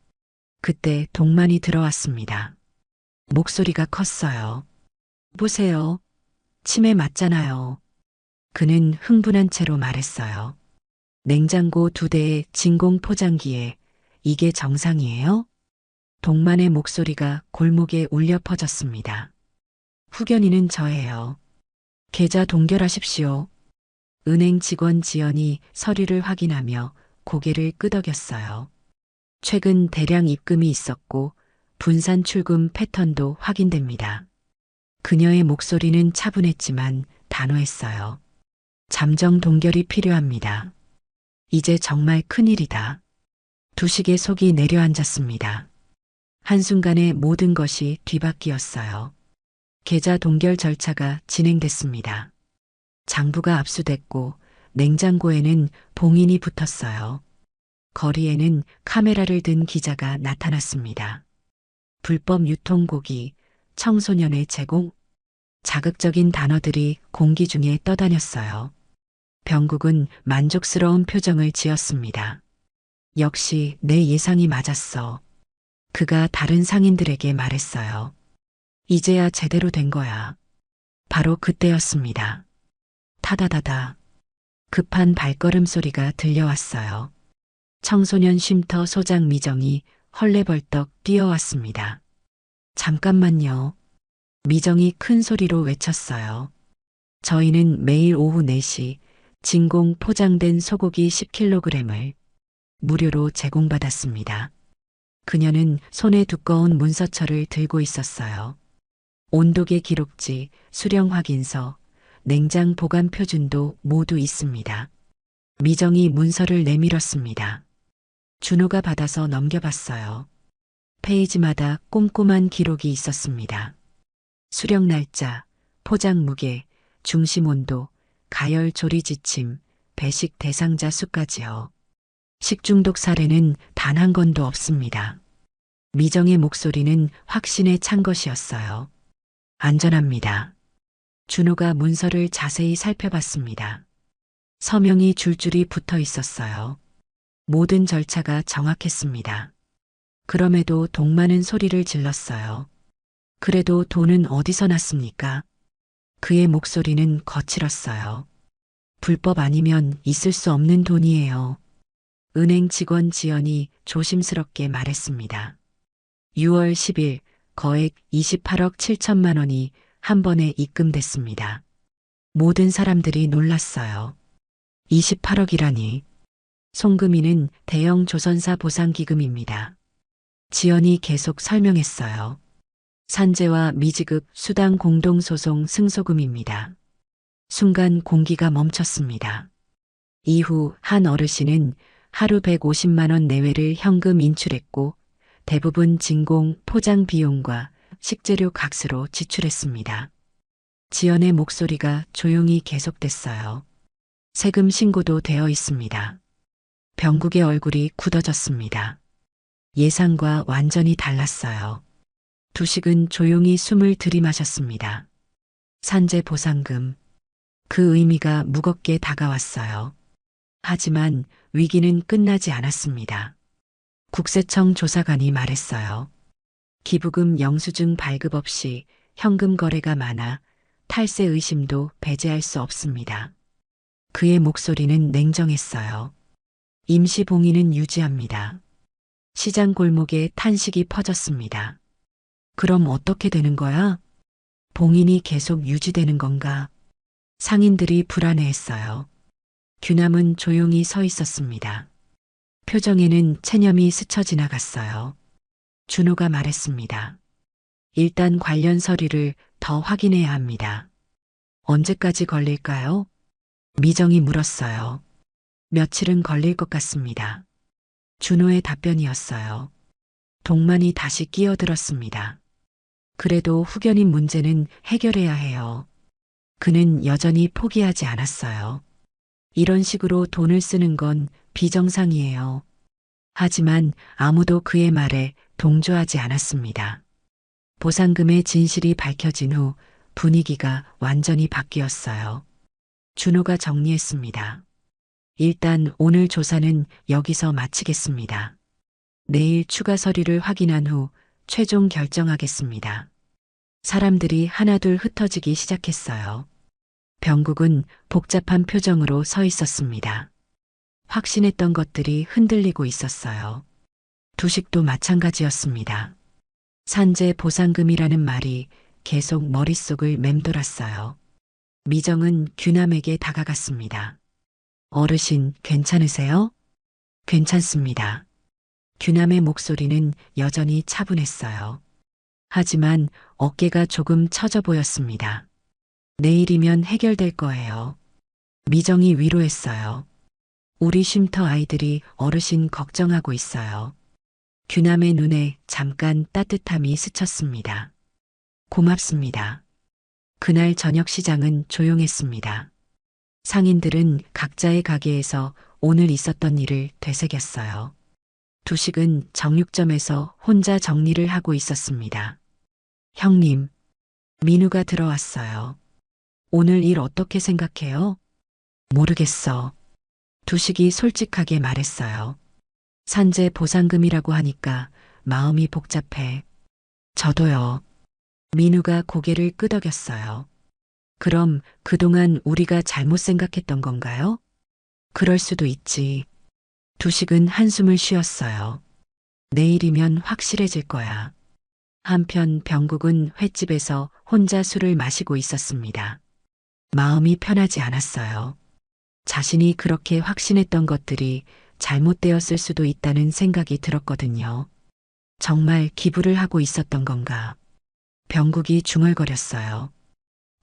[SPEAKER 2] 그때 동만이 들어왔습니다. 목소리가 컸어요. 보세요. 치매 맞잖아요. 그는 흥분한 채로 말했어요. 냉장고 2대의 진공 포장기에 이게 정상이에요? 동만의 목소리가 골목에 울려 퍼졌습니다. 후견인은 저예요. 계좌 동결하십시오. 은행 직원 지연이 서류를 확인하며 고개를 끄덕였어요. 최근 대량 입금이 있었고 분산 출금 패턴도 확인됩니다. 그녀의 목소리는 차분했지만 단호했어요. 잠정 동결이 필요합니다. 이제 정말 큰일이다. 두식의 속이 내려앉았습니다. 한순간에 모든 것이 뒤바뀌었어요. 계좌 동결 절차가 진행됐습니다. 장부가 압수됐고 냉장고에는 봉인이 붙었어요. 거리에는 카메라를 든 기자가 나타났습니다. 불법 유통고기, 청소년의 제공, 자극적인 단어들이 공기 중에 떠다녔어요. 병국은 만족스러운 표정을 지었습니다. 역시 내 예상이 맞았어. 그가 다른 상인들에게 말했어요. 이제야 제대로 된 거야. 바로 그때였습니다. 타다다다. 급한 발걸음 소리가 들려왔어요. 청소년 쉼터 소장 미정이 헐레벌떡 뛰어왔습니다. 잠깐만요. 미정이 큰 소리로 외쳤어요. 저희는 매일 오후 4시 진공 포장된 소고기 10kg을 무료로 제공받았습니다. 그녀는 손에 두꺼운 문서철을 들고 있었어요. 온도계 기록지, 수령 확인서, 냉장 보관 표준도 모두 있습니다. 미정이 문서를 내밀었습니다. 준호가 받아서 넘겨봤어요. 페이지마다 꼼꼼한 기록이 있었습니다. 수령 날짜, 포장 무게, 중심 온도, 가열 조리 지침, 배식 대상자 수까지요. 식중독 사례는 단 한 건도 없습니다. 미정의 목소리는 확신에 찬 것이었어요. 안전합니다. 준호가 문서를 자세히 살펴봤습니다. 서명이 줄줄이 붙어 있었어요. 모든 절차가 정확했습니다. 그럼에도 동만은 소리를 질렀어요. 그래도 돈은 어디서 났습니까? 그의 목소리는 거칠었어요. 불법 아니면 있을 수 없는 돈이에요. 은행 직원 지연이 조심스럽게 말했습니다. 6월 10일 거액 28억 7천만 원이 한 번에 입금됐습니다. 모든 사람들이 놀랐어요. 28억이라니. 송금이는 대형 조선사 보상기금입니다. 지연이 계속 설명했어요. 산재와 미지급 수당 공동소송 승소금입니다. 순간 공기가 멈췄습니다. 이후 한 어르신은 하루 150만 원 내외를 현금 인출했고 대부분 진공, 포장 비용과 식재료 값으로 지출했습니다. 지연의 목소리가 조용히 계속됐어요. 세금 신고도 되어 있습니다. 병국의 얼굴이 굳어졌습니다. 예상과 완전히 달랐어요. 두식은 조용히 숨을 들이마셨습니다. 산재 보상금. 그 의미가 무겁게 다가왔어요. 하지만 위기는 끝나지 않았습니다. 국세청 조사관이 말했어요. 기부금 영수증 발급 없이 현금 거래가 많아 탈세 의심도 배제할 수 없습니다. 그의 목소리는 냉정했어요. 임시 봉인은 유지합니다. 시장 골목에 탄식이 퍼졌습니다. 그럼 어떻게 되는 거야? 봉인이 계속 유지되는 건가? 상인들이 불안해했어요. 규남은 조용히 서 있었습니다. 표정에는 체념이 스쳐 지나갔어요. 준호가 말했습니다. 일단 관련 서류를 더 확인해야 합니다. 언제까지 걸릴까요? 미정이 물었어요. 며칠은 걸릴 것 같습니다. 준호의 답변이었어요. 동만이 다시 끼어들었습니다. 그래도 후견인 문제는 해결해야 해요. 그는 여전히 포기하지 않았어요. 이런 식으로 돈을 쓰는 건 비정상이에요. 하지만 아무도 그의 말에 동조하지 않았습니다. 보상금의 진실이 밝혀진 후 분위기가 완전히 바뀌었어요. 준호가 정리했습니다. 일단 오늘 조사는 여기서 마치겠습니다. 내일 추가 서류를 확인한 후 최종 결정하겠습니다. 사람들이 하나둘 흩어지기 시작했어요. 병국은 복잡한 표정으로 서 있었습니다. 확신했던 것들이 흔들리고 있었어요. 두식도 마찬가지였습니다. 산재 보상금이라는 말이 계속 머릿속을 맴돌았어요. 미정은 규남에게 다가갔습니다. 어르신, 괜찮으세요? 괜찮습니다. 규남의 목소리는 여전히 차분했어요. 하지만 어깨가 조금 처져 보였습니다. 내일이면 해결될 거예요. 미정이 위로했어요. 우리 쉼터 아이들이 어르신 걱정하고 있어요. 규남의 눈에 잠깐 따뜻함이 스쳤습니다. 고맙습니다. 그날 저녁 시장은 조용했습니다. 상인들은 각자의 가게에서 오늘 있었던 일을 되새겼어요. 두식은 정육점에서 혼자 정리를 하고 있었습니다. 형님, 민우가 들어왔어요. 오늘 일 어떻게 생각해요? 모르겠어. 두식이 솔직하게 말했어요. 산재 보상금이라고 하니까 마음이 복잡해. 저도요. 민우가 고개를 끄덕였어요. 그럼 그동안 우리가 잘못 생각했던 건가요? 그럴 수도 있지. 두식은 한숨을 쉬었어요. 내일이면 확실해질 거야. 한편 병국은 횟집에서 혼자 술을 마시고 있었습니다. 마음이 편하지 않았어요. 자신이 그렇게 확신했던 것들이 잘못되었을 수도 있다는 생각이 들었거든요. 정말 기부를 하고 있었던 건가? 병국이 중얼거렸어요.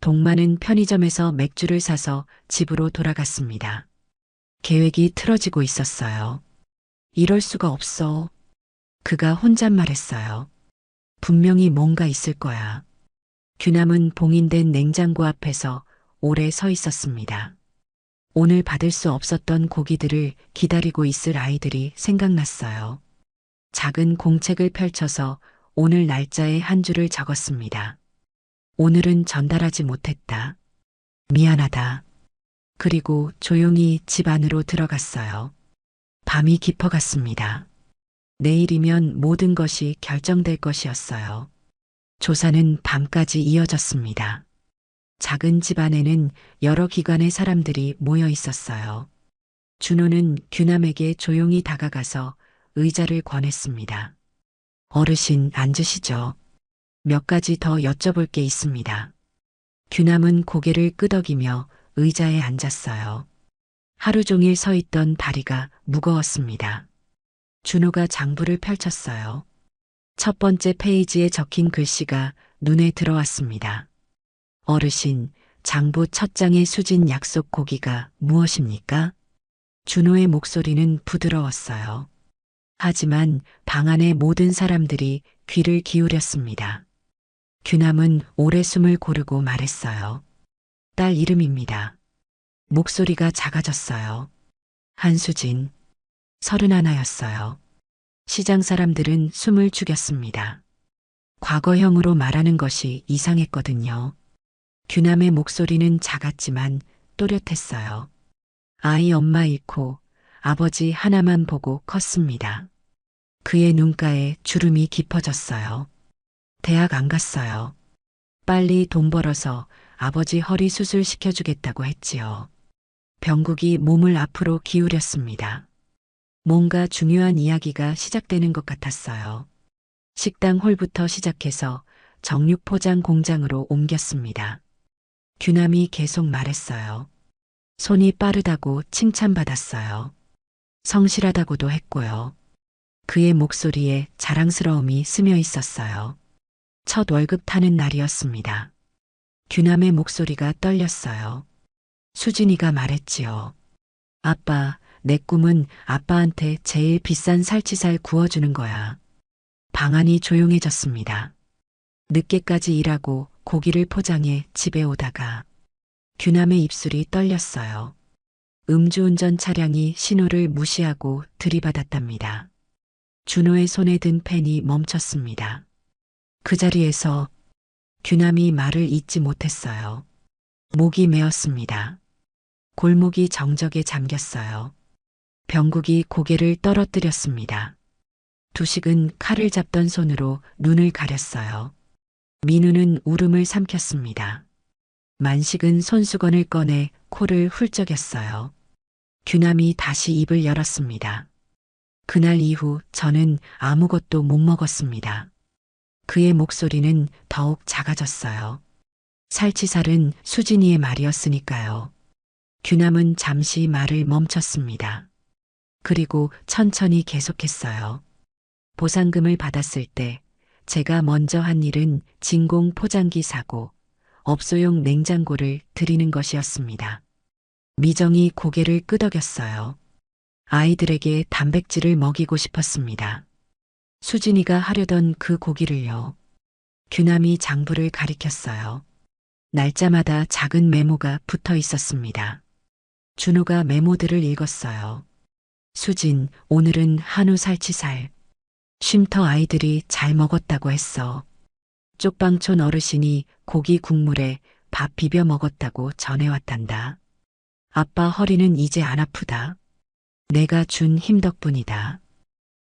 [SPEAKER 2] 동만은 편의점에서 맥주를 사서 집으로 돌아갔습니다. 계획이 틀어지고 있었어요. 이럴 수가 없어. 그가 혼잣말했어요. 분명히 뭔가 있을 거야. 규남은 봉인된 냉장고 앞에서 오래 서 있었습니다. 오늘 받을 수 없었던 고기들을 기다리고 있을 아이들이 생각났어요. 작은 공책을 펼쳐서 오늘 날짜에 한 줄을 적었습니다. 오늘은 전달하지 못했다. 미안하다. 그리고 조용히 집 안으로 들어갔어요. 밤이 깊어갔습니다. 내일이면 모든 것이 결정될 것이었어요. 조사는 밤까지 이어졌습니다. 작은 집 안에는 여러 기관의 사람들이 모여 있었어요. 준호는 규남에게 조용히 다가가서 의자를 권했습니다. 어르신 앉으시죠. 몇 가지 더 여쭤볼 게 있습니다. 규남은 고개를 끄덕이며 의자에 앉았어요. 하루 종일 서 있던 다리가 무거웠습니다. 준호가 장부를 펼쳤어요. 첫 번째 페이지에 적힌 글씨가 눈에 들어왔습니다. 어르신, 장부 첫 장의 수진 약속 고기가 무엇입니까? 준호의 목소리는 부드러웠어요. 하지만 방 안의 모든 사람들이 귀를 기울였습니다. 규남은 오래 숨을 고르고 말했어요. 딸 이름입니다. 목소리가 작아졌어요. 한수진, 31였어요. 시장 사람들은 숨을 죽였습니다. 과거형으로 말하는 것이 이상했거든요. 규남의 목소리는 작았지만 또렷했어요. 아이 엄마 잃고 아버지 하나만 보고 컸습니다. 그의 눈가에 주름이 깊어졌어요. 대학 안 갔어요. 빨리 돈 벌어서 아버지 허리 수술 시켜주겠다고 했지요. 병국이 몸을 앞으로 기울였습니다. 뭔가 중요한 이야기가 시작되는 것 같았어요. 식당 홀부터 시작해서 정육 포장 공장으로 옮겼습니다. 규남이 계속 말했어요. 손이 빠르다고 칭찬받았어요. 성실하다고도 했고요. 그의 목소리에 자랑스러움이 스며 있었어요. 첫 월급 타는 날이었습니다. 규남의 목소리가 떨렸어요. 수진이가 말했지요. 아빠, 내 꿈은 아빠한테 제일 비싼 살치살 구워주는 거야. 방 안이 조용해졌습니다. 늦게까지 일하고 고기를 포장해 집에 오다가 규남의 입술이 떨렸어요. 음주운전 차량이 신호를 무시하고 들이받았답니다. 준호의 손에 든 펜이 멈췄습니다. 그 자리에서 규남이 말을 잇지 못했어요. 목이 메었습니다. 골목이 정적에 잠겼어요. 병국이 고개를 떨어뜨렸습니다. 두식은 칼을 잡던 손으로 눈을 가렸어요. 민우는 울음을 삼켰습니다. 만식은 손수건을 꺼내 코를 훌쩍였어요. 규남이 다시 입을 열었습니다. 그날 이후 저는 아무것도 못 먹었습니다. 그의 목소리는 더욱 작아졌어요. 살치살은 수진이의 말이었으니까요. 규남은 잠시 말을 멈췄습니다. 그리고 천천히 계속했어요. 보상금을 받았을 때 제가 먼저 한 일은 진공 포장기 사고, 업소용 냉장고를 드리는 것이었습니다. 미정이 고개를 끄덕였어요. 아이들에게 단백질을 먹이고 싶었습니다. 수진이가 하려던 그 고기를요. 규남이 장부를 가리켰어요. 날짜마다 작은 메모가 붙어 있었습니다. 준호가 메모들을 읽었어요. 수진, 오늘은 한우 살치살. 쉼터 아이들이 잘 먹었다고 했어. 쪽방촌 어르신이 고기 국물에 밥 비벼 먹었다고 전해왔단다. 아빠 허리는 이제 안 아프다. 내가 준 힘 덕분이다.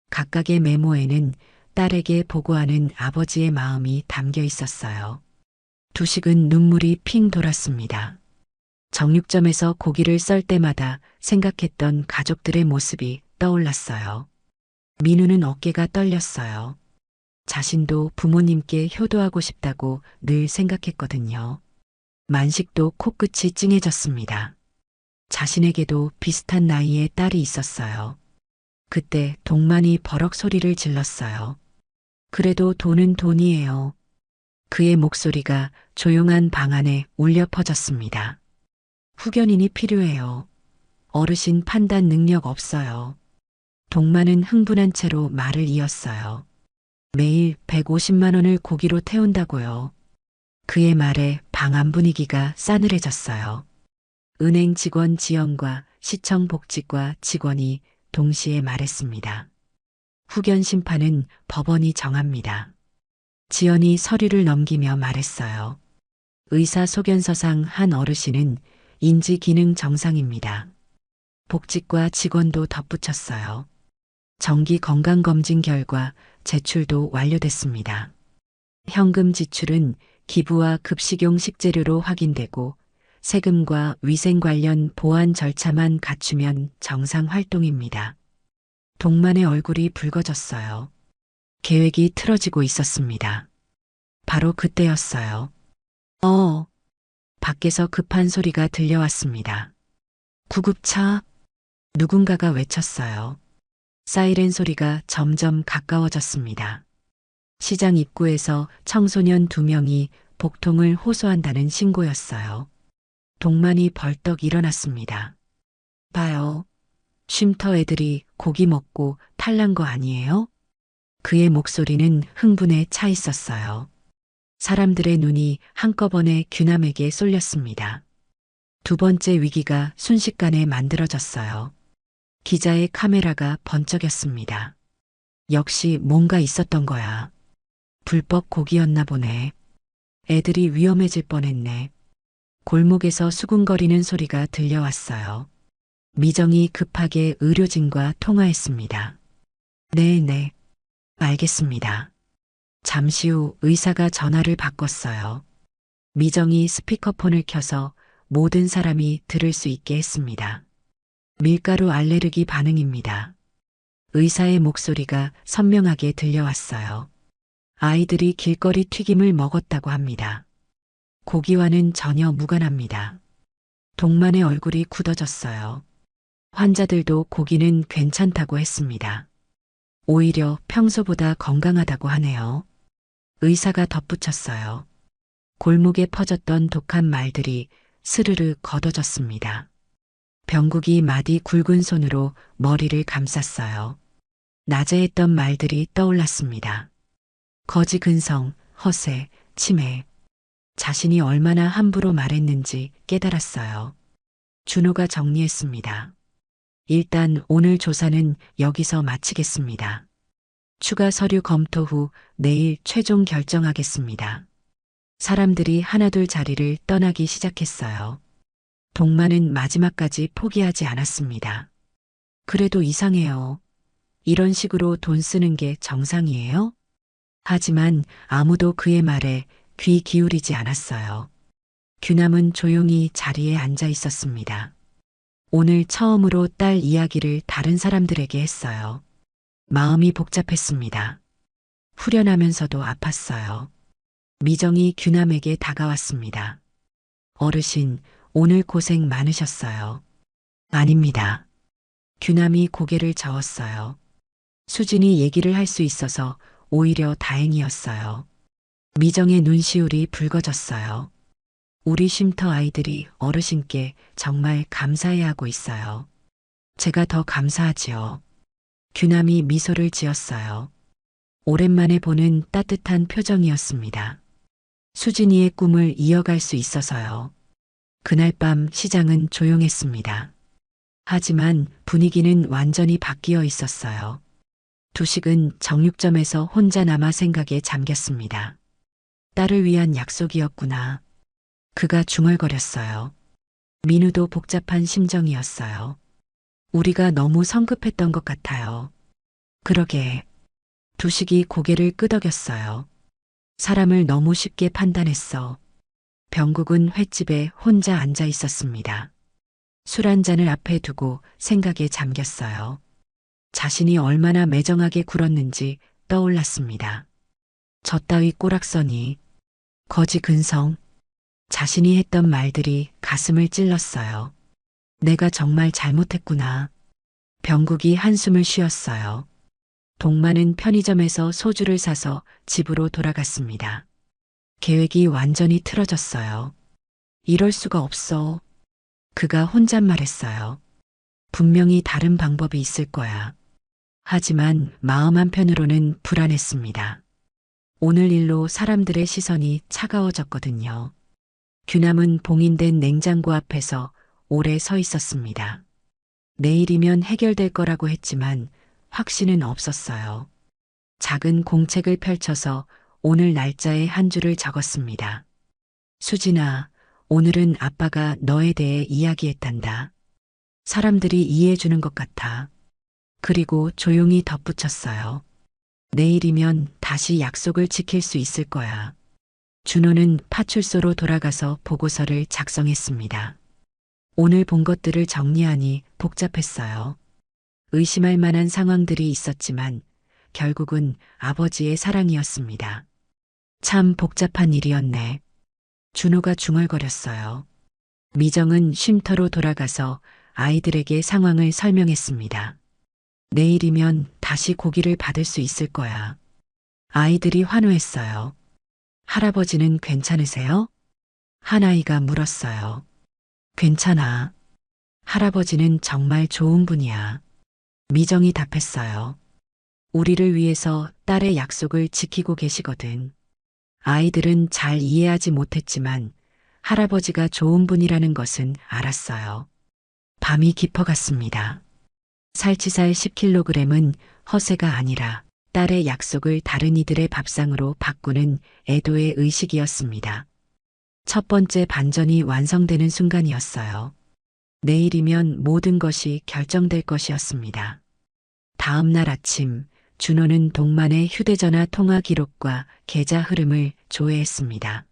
[SPEAKER 2] 각각의 메모에는 딸에게 보고하는 아버지의 마음이 담겨 있었어요. 두식은 눈물이 핑 돌았습니다. 정육점에서 고기를 썰 때마다 생각했던 가족들의 모습이 떠올랐어요. 민우는 어깨가 떨렸어요. 자신도 부모님께 효도하고 싶다고 늘 생각했거든요. 만식도 코끝이 찡해졌습니다. 자신에게도 비슷한 나이의 딸이 있었어요. 그때 동만이 버럭 소리를 질렀어요. 그래도 돈은 돈이에요. 그의 목소리가 조용한 방 안에 울려 퍼졌습니다. 후견인이 필요해요. 어르신 판단 능력 없어요. 동만은 흥분한 채로 말을 이었어요. 매일 150만 원을 고기로 태운다고요. 그의 말에 방 안 분위기가 싸늘해졌어요. 은행 직원 지연과 시청 복지과 직원이 동시에 말했습니다. 후견 심판은 법원이 정합니다. 지연이 서류를 넘기며 말했어요. 의사소견서상 한 어르신은 인지기능 정상입니다. 복지과 직원도 덧붙였어요. 정기 건강검진 결과 제출도 완료됐습니다. 현금 지출은 기부와 급식용 식재료로 확인되고 세금과 위생 관련 보안 절차만 갖추면 정상 활동입니다. 동만의 얼굴이 붉어졌어요. 계획이 틀어지고 있었습니다. 바로 그때였어요. 밖에서 급한 소리가 들려왔습니다. 구급차. 누군가가 외쳤어요. 사이렌 소리가 점점 가까워졌습니다. 시장 입구에서 청소년 2명이 복통을 호소한다는 신고였어요. 동만이 벌떡 일어났습니다. 봐요. 쉼터 애들이 고기 먹고 탈난 거 아니에요? 그의 목소리는 흥분에 차 있었어요. 사람들의 눈이 한꺼번에 규남에게 쏠렸습니다. 두 번째 위기가 순식간에 만들어졌어요. 기자의 카메라가 번쩍였습니다. 역시 뭔가 있었던 거야. 불법 고기였나 보네. 애들이 위험해질 뻔했네. 골목에서 수군거리는 소리가 들려왔어요. 미정이 급하게 의료진과 통화했습니다. 네, 알겠습니다. 잠시 후 의사가 전화를 바꿨어요. 미정이 스피커폰을 켜서 모든 사람이 들을 수 있게 했습니다. 밀가루 알레르기 반응입니다. 의사의 목소리가 선명하게 들려왔어요. 아이들이 길거리 튀김을 먹었다고 합니다. 고기와는 전혀 무관합니다. 동만의 얼굴이 굳어졌어요. 환자들도 고기는 괜찮다고 했습니다. 오히려 평소보다 건강하다고 하네요. 의사가 덧붙였어요. 골목에 퍼졌던 독한 말들이 스르르 걷어졌습니다. 병국이 마디 굵은 손으로 머리를 감쌌어요. 낮에 했던 말들이 떠올랐습니다. 거지 근성, 허세, 치매. 자신이 얼마나 함부로 말했는지 깨달았어요. 준호가 정리했습니다. 일단 오늘 조사는 여기서 마치겠습니다. 추가 서류 검토 후 내일 최종 결정하겠습니다. 사람들이 하나둘 자리를 떠나기 시작했어요. 동만은 마지막까지 포기하지 않았습니다. 그래도 이상해요. 이런 식으로 돈 쓰는 게 정상이에요? 하지만 아무도 그의 말에 귀 기울이지 않았어요. 규남은 조용히 자리에 앉아 있었습니다. 오늘 처음으로 딸 이야기를 다른 사람들에게 했어요. 마음이 복잡했습니다. 후련하면서도 아팠어요. 미정이 규남에게 다가왔습니다. 어르신, 오늘 고생 많으셨어요. 아닙니다. 규남이 고개를 저었어요. 수진이 얘기를 할 수 있어서 오히려 다행이었어요. 미정의 눈시울이 붉어졌어요. 우리 쉼터 아이들이 어르신께 정말 감사해하고 있어요. 제가 더 감사하지요. 규남이 미소를 지었어요. 오랜만에 보는 따뜻한 표정이었습니다. 수진이의 꿈을 이어갈 수 있어서요. 그날 밤 시장은 조용했습니다. 하지만 분위기는 완전히 바뀌어 있었어요. 두식은 정육점에서 혼자 남아 생각에 잠겼습니다. 딸을 위한 약속이었구나. 그가 중얼거렸어요. 민우도 복잡한 심정이었어요. 우리가 너무 성급했던 것 같아요. 그러게. 두식이 고개를 끄덕였어요. 사람을 너무 쉽게 판단했어. 병국은 횟집에 혼자 앉아 있었습니다. 술 한 잔을 앞에 두고 생각에 잠겼어요. 자신이 얼마나 매정하게 굴었는지 떠올랐습니다. 저 따위 꼬락서니, 거지 근성, 자신이 했던 말들이 가슴을 찔렀어요. 내가 정말 잘못했구나. 병국이 한숨을 쉬었어요. 동만은 편의점에서 소주를 사서 집으로 돌아갔습니다. 계획이 완전히 틀어졌어요. 이럴 수가 없어. 그가 혼잣말했어요. 분명히 다른 방법이 있을 거야. 하지만 마음 한편으로는 불안했습니다. 오늘 일로 사람들의 시선이 차가워졌거든요. 규남은 봉인된 냉장고 앞에서 오래 서 있었습니다. 내일이면 해결될 거라고 했지만 확신은 없었어요. 작은 공책을 펼쳐서 오늘 날짜에 한 줄을 적었습니다. 수진아, 오늘은 아빠가 너에 대해 이야기했단다. 사람들이 이해해주는 것 같아. 그리고 조용히 덧붙였어요. 내일이면 다시 약속을 지킬 수 있을 거야. 준호는 파출소로 돌아가서 보고서를 작성했습니다. 오늘 본 것들을 정리하니 복잡했어요. 의심할 만한 상황들이 있었지만 결국은 아버지의 사랑이었습니다. 참 복잡한 일이었네. 준호가 중얼거렸어요. 미정은 쉼터로 돌아가서 아이들에게 상황을 설명했습니다. 내일이면 다시 고기를 받을 수 있을 거야. 아이들이 환호했어요. 할아버지는 괜찮으세요? 한 아이가 물었어요. 괜찮아. 할아버지는 정말 좋은 분이야. 미정이 답했어요. 우리를 위해서 딸의 약속을 지키고 계시거든. 아이들은 잘 이해하지 못했지만 할아버지가 좋은 분이라는 것은 알았어요. 밤이 깊어갔습니다. 살치살 10kg은 허세가 아니라 딸의 약속을 다른 이들의 밥상으로 바꾸는 애도의 의식이었습니다. 첫 번째 반전이 완성되는 순간이었어요. 내일이면 모든 것이 결정될 것이었습니다. 다음 날 아침, 준호는 동만의 휴대전화 통화 기록과 계좌 흐름을 조회했습니다.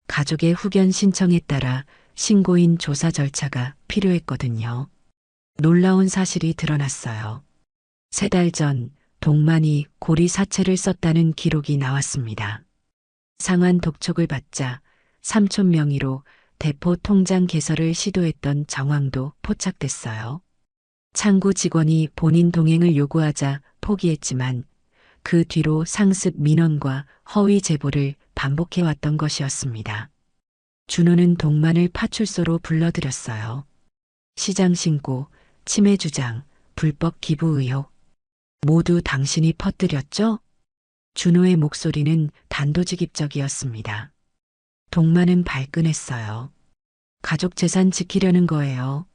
[SPEAKER 2] 가족의 후견 신청에 따라 신고인 조사 절차가 필요했거든요. 놀라운 사실이 드러났어요. 3달 전 동만이 고리 사채를 썼다는 기록이 나왔습니다. 상한 독촉을 받자 삼촌 명의로 대포 통장 개설을 시도했던 정황도 포착됐어요. 창구 직원이 본인 동행을 요구하자 포기했지만 그 뒤로 상습 민원과 허위 제보를 반복해왔던 것이었습니다. 준호는 동만을 파출소로 불러들였어요. 시장 신고, 치매 주장, 불법 기부 의혹. 모두 당신이 퍼뜨렸죠? 준호의 목소리는 단도직입적이었습니다. 동만은 발끈했어요. 가족 재산 지키려는 거예요.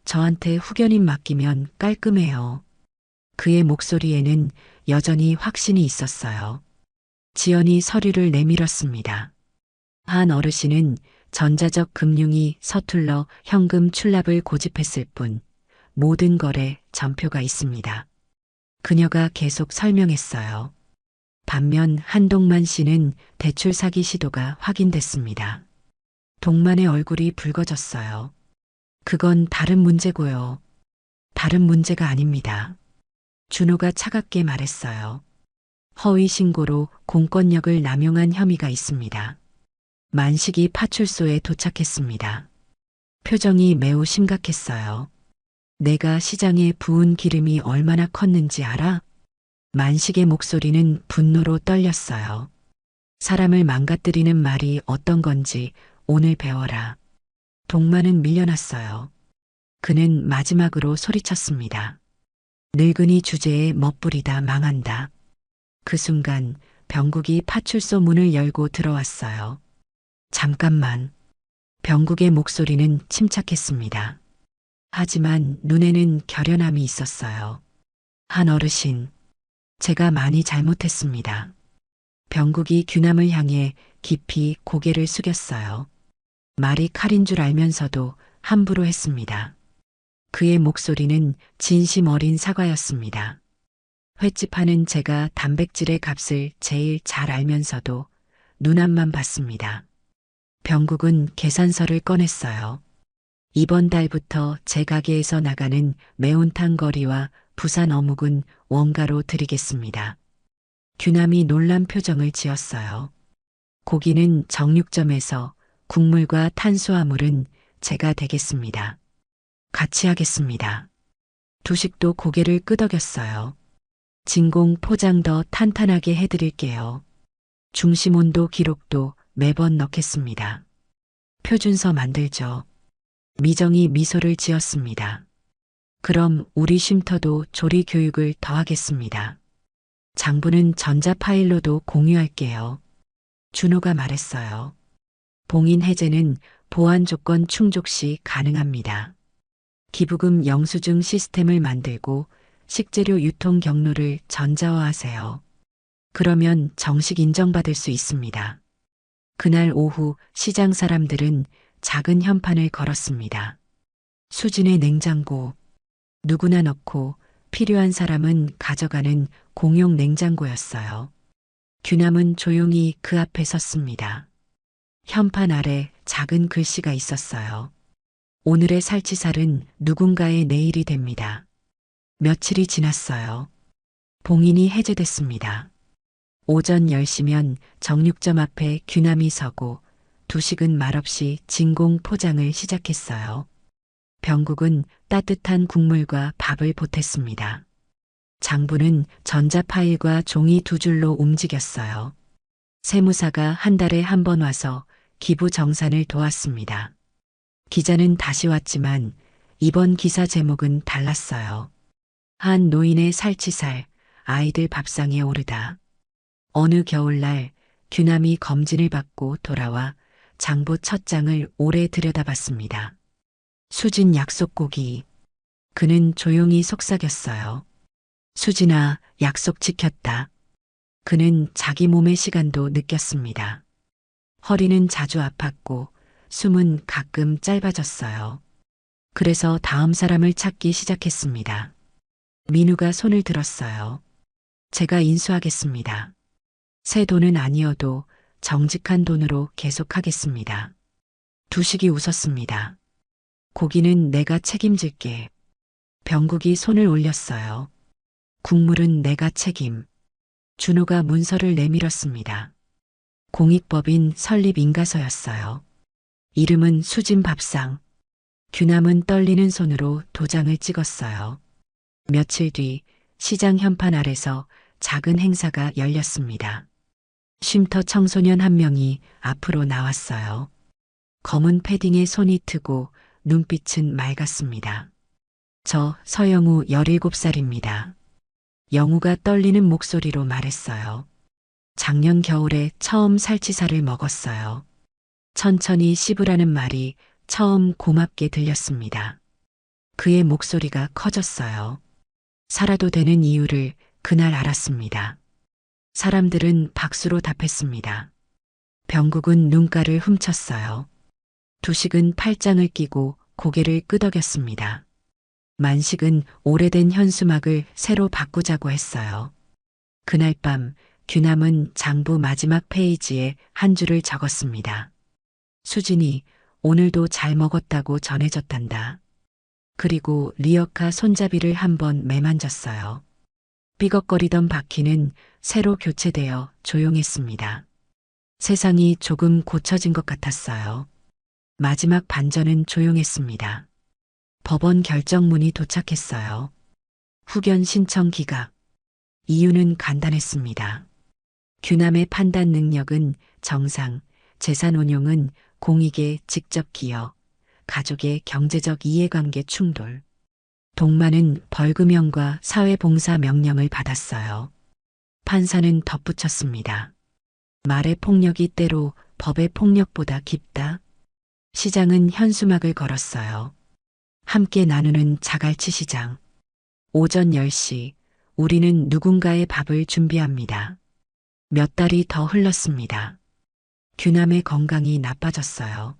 [SPEAKER 2] 저한테 후견인 맡기면 깔끔해요. 그의 목소리에는 여전히 확신이 있었어요. 지연이 서류를 내밀었습니다. 한 어르신은 전자적 금융이 서툴러 현금 출납을 고집했을 뿐 모든 거래 전표가 있습니다. 그녀가 계속 설명했어요. 반면 한동만 씨는 대출 사기 시도가 확인됐습니다. 동만의 얼굴이 붉어졌어요. 그건 다른 문제고요. 다른 문제가 아닙니다. 준호가 차갑게 말했어요. 허위 신고로 공권력을 남용한 혐의가 있습니다. 만식이 파출소에 도착했습니다. 표정이 매우 심각했어요. 내가 시장에 부은 기름이 얼마나 컸는지 알아? 만식의 목소리는 분노로 떨렸어요. 사람을 망가뜨리는 말이 어떤 건지 오늘 배워라. 동만은 밀려났어요. 그는 마지막으로 소리쳤습니다. 늙은이 주제에 멋부리다 망한다. 그 순간 병국이 파출소 문을 열고 들어왔어요. 잠깐만. 병국의 목소리는 침착했습니다. 하지만 눈에는 결연함이 있었어요. 한 어르신, 제가 많이 잘못했습니다. 병국이 규남을 향해 깊이 고개를 숙였어요. 말이 칼인 줄 알면서도 함부로 했습니다. 그의 목소리는 진심 어린 사과였습니다. 횟집 하는 제가 단백질의 값을 제일 잘 알면서도 눈앞만 봤습니다. 병국은 계산서를 꺼냈어요. 이번 달부터 제 가게에서 나가는 매운탕 거리와 부산 어묵은 원가로 드리겠습니다. 규남이 놀란 표정을 지었어요. 고기는 정육점에서, 국물과 탄수화물은 제가 되겠습니다. 같이 하겠습니다. 두식도 고개를 끄덕였어요. 진공 포장 더 탄탄하게 해드릴게요. 중심 온도 기록도 매번 넣겠습니다. 표준서 만들죠. 미정이 미소를 지었습니다. 그럼 우리 쉼터도 조리 교육을 더하겠습니다. 장부는 전자 파일로도 공유할게요. 준호가 말했어요. 봉인 해제는 보안 조건 충족 시 가능합니다. 기부금 영수증 시스템을 만들고 식재료 유통 경로를 전자화하세요. 그러면 정식 인정받을 수 있습니다. 그날 오후 시장 사람들은 작은 현판을 걸었습니다. 수진의 냉장고, 누구나 넣고 필요한 사람은 가져가는 공용 냉장고였어요. 규남은 조용히 그 앞에 섰습니다. 현판 아래 작은 글씨가 있었어요. 오늘의 살치살은 누군가의 내일이 됩니다. 며칠이 지났어요. 봉인이 해제됐습니다. 오전 10시면 정육점 앞에 규남이 서고 두식은 말없이 진공 포장을 시작했어요. 병국은 따뜻한 국물과 밥을 보탰습니다. 장부는 전자파일과 종이 2줄로 움직였어요. 세무사가 한 달에 한 번 와서 기부 정산을 도왔습니다. 기자는 다시 왔지만 이번 기사 제목은 달랐어요. 한 노인의 살치살, 아이들 밥상에 오르다. 어느 겨울날 규남이 검진을 받고 돌아와 장부 첫 장을 오래 들여다봤습니다. 수진 약속고기. 그는 조용히 속삭였어요. 수진아, 약속 지켰다. 그는 자기 몸의 시간도 느꼈습니다. 허리는 자주 아팠고 숨은 가끔 짧아졌어요. 그래서 다음 사람을 찾기 시작했습니다. 민우가 손을 들었어요. 제가 인수하겠습니다. 새 돈은 아니어도 정직한 돈으로 계속하겠습니다. 두식이 웃었습니다. 고기는 내가 책임질게. 병국이 손을 올렸어요. 국물은 내가 책임. 준호가 문서를 내밀었습니다. 공익법인 설립 인가서였어요. 이름은 수진 밥상. 규남은 떨리는 손으로 도장을 찍었어요. 며칠 뒤 시장 현판 아래서 작은 행사가 열렸습니다. 쉼터 청소년 한 명이 앞으로 나왔어요. 검은 패딩에 손이 트고 눈빛은 맑았습니다. 저 서영우 17살입니다. 영우가 떨리는 목소리로 말했어요. 작년 겨울에 처음 살치살을 먹었어요. 천천히 씹으라는 말이 처음 고맙게 들렸습니다. 그의 목소리가 커졌어요. 살아도 되는 이유를 그날 알았습니다. 사람들은 박수로 답했습니다. 병국은 눈가를 훔쳤어요. 두식은 팔짱을 끼고 고개를 끄덕였습니다. 만식은 오래된 현수막을 새로 바꾸자고 했어요. 그날 밤 규남은 장부 마지막 페이지에 한 줄을 적었습니다. 수진이 오늘도 잘 먹었다고 전해졌단다. 그리고 리어카 손잡이를 한번 매만졌어요. 삐걱거리던 바퀴는 새로 교체되어 조용했습니다. 세상이 조금 고쳐진 것 같았어요. 마지막 반전은 조용했습니다. 법원 결정문이 도착했어요. 후견 신청 기각. 이유는 간단했습니다. 규남의 판단 능력은 정상, 재산 운용은 공익에 직접 기여, 가족의 경제적 이해관계 충돌. 동만은 벌금형과 사회봉사 명령을 받았어요. 판사는 덧붙였습니다. 말의 폭력이 때로 법의 폭력보다 깊다. 시장은 현수막을 걸었어요. 함께 나누는 자갈치 시장. 오전 10시, 우리는 누군가의 밥을 준비합니다. 몇 달이 더 흘렀습니다. 규남의 건강이 나빠졌어요.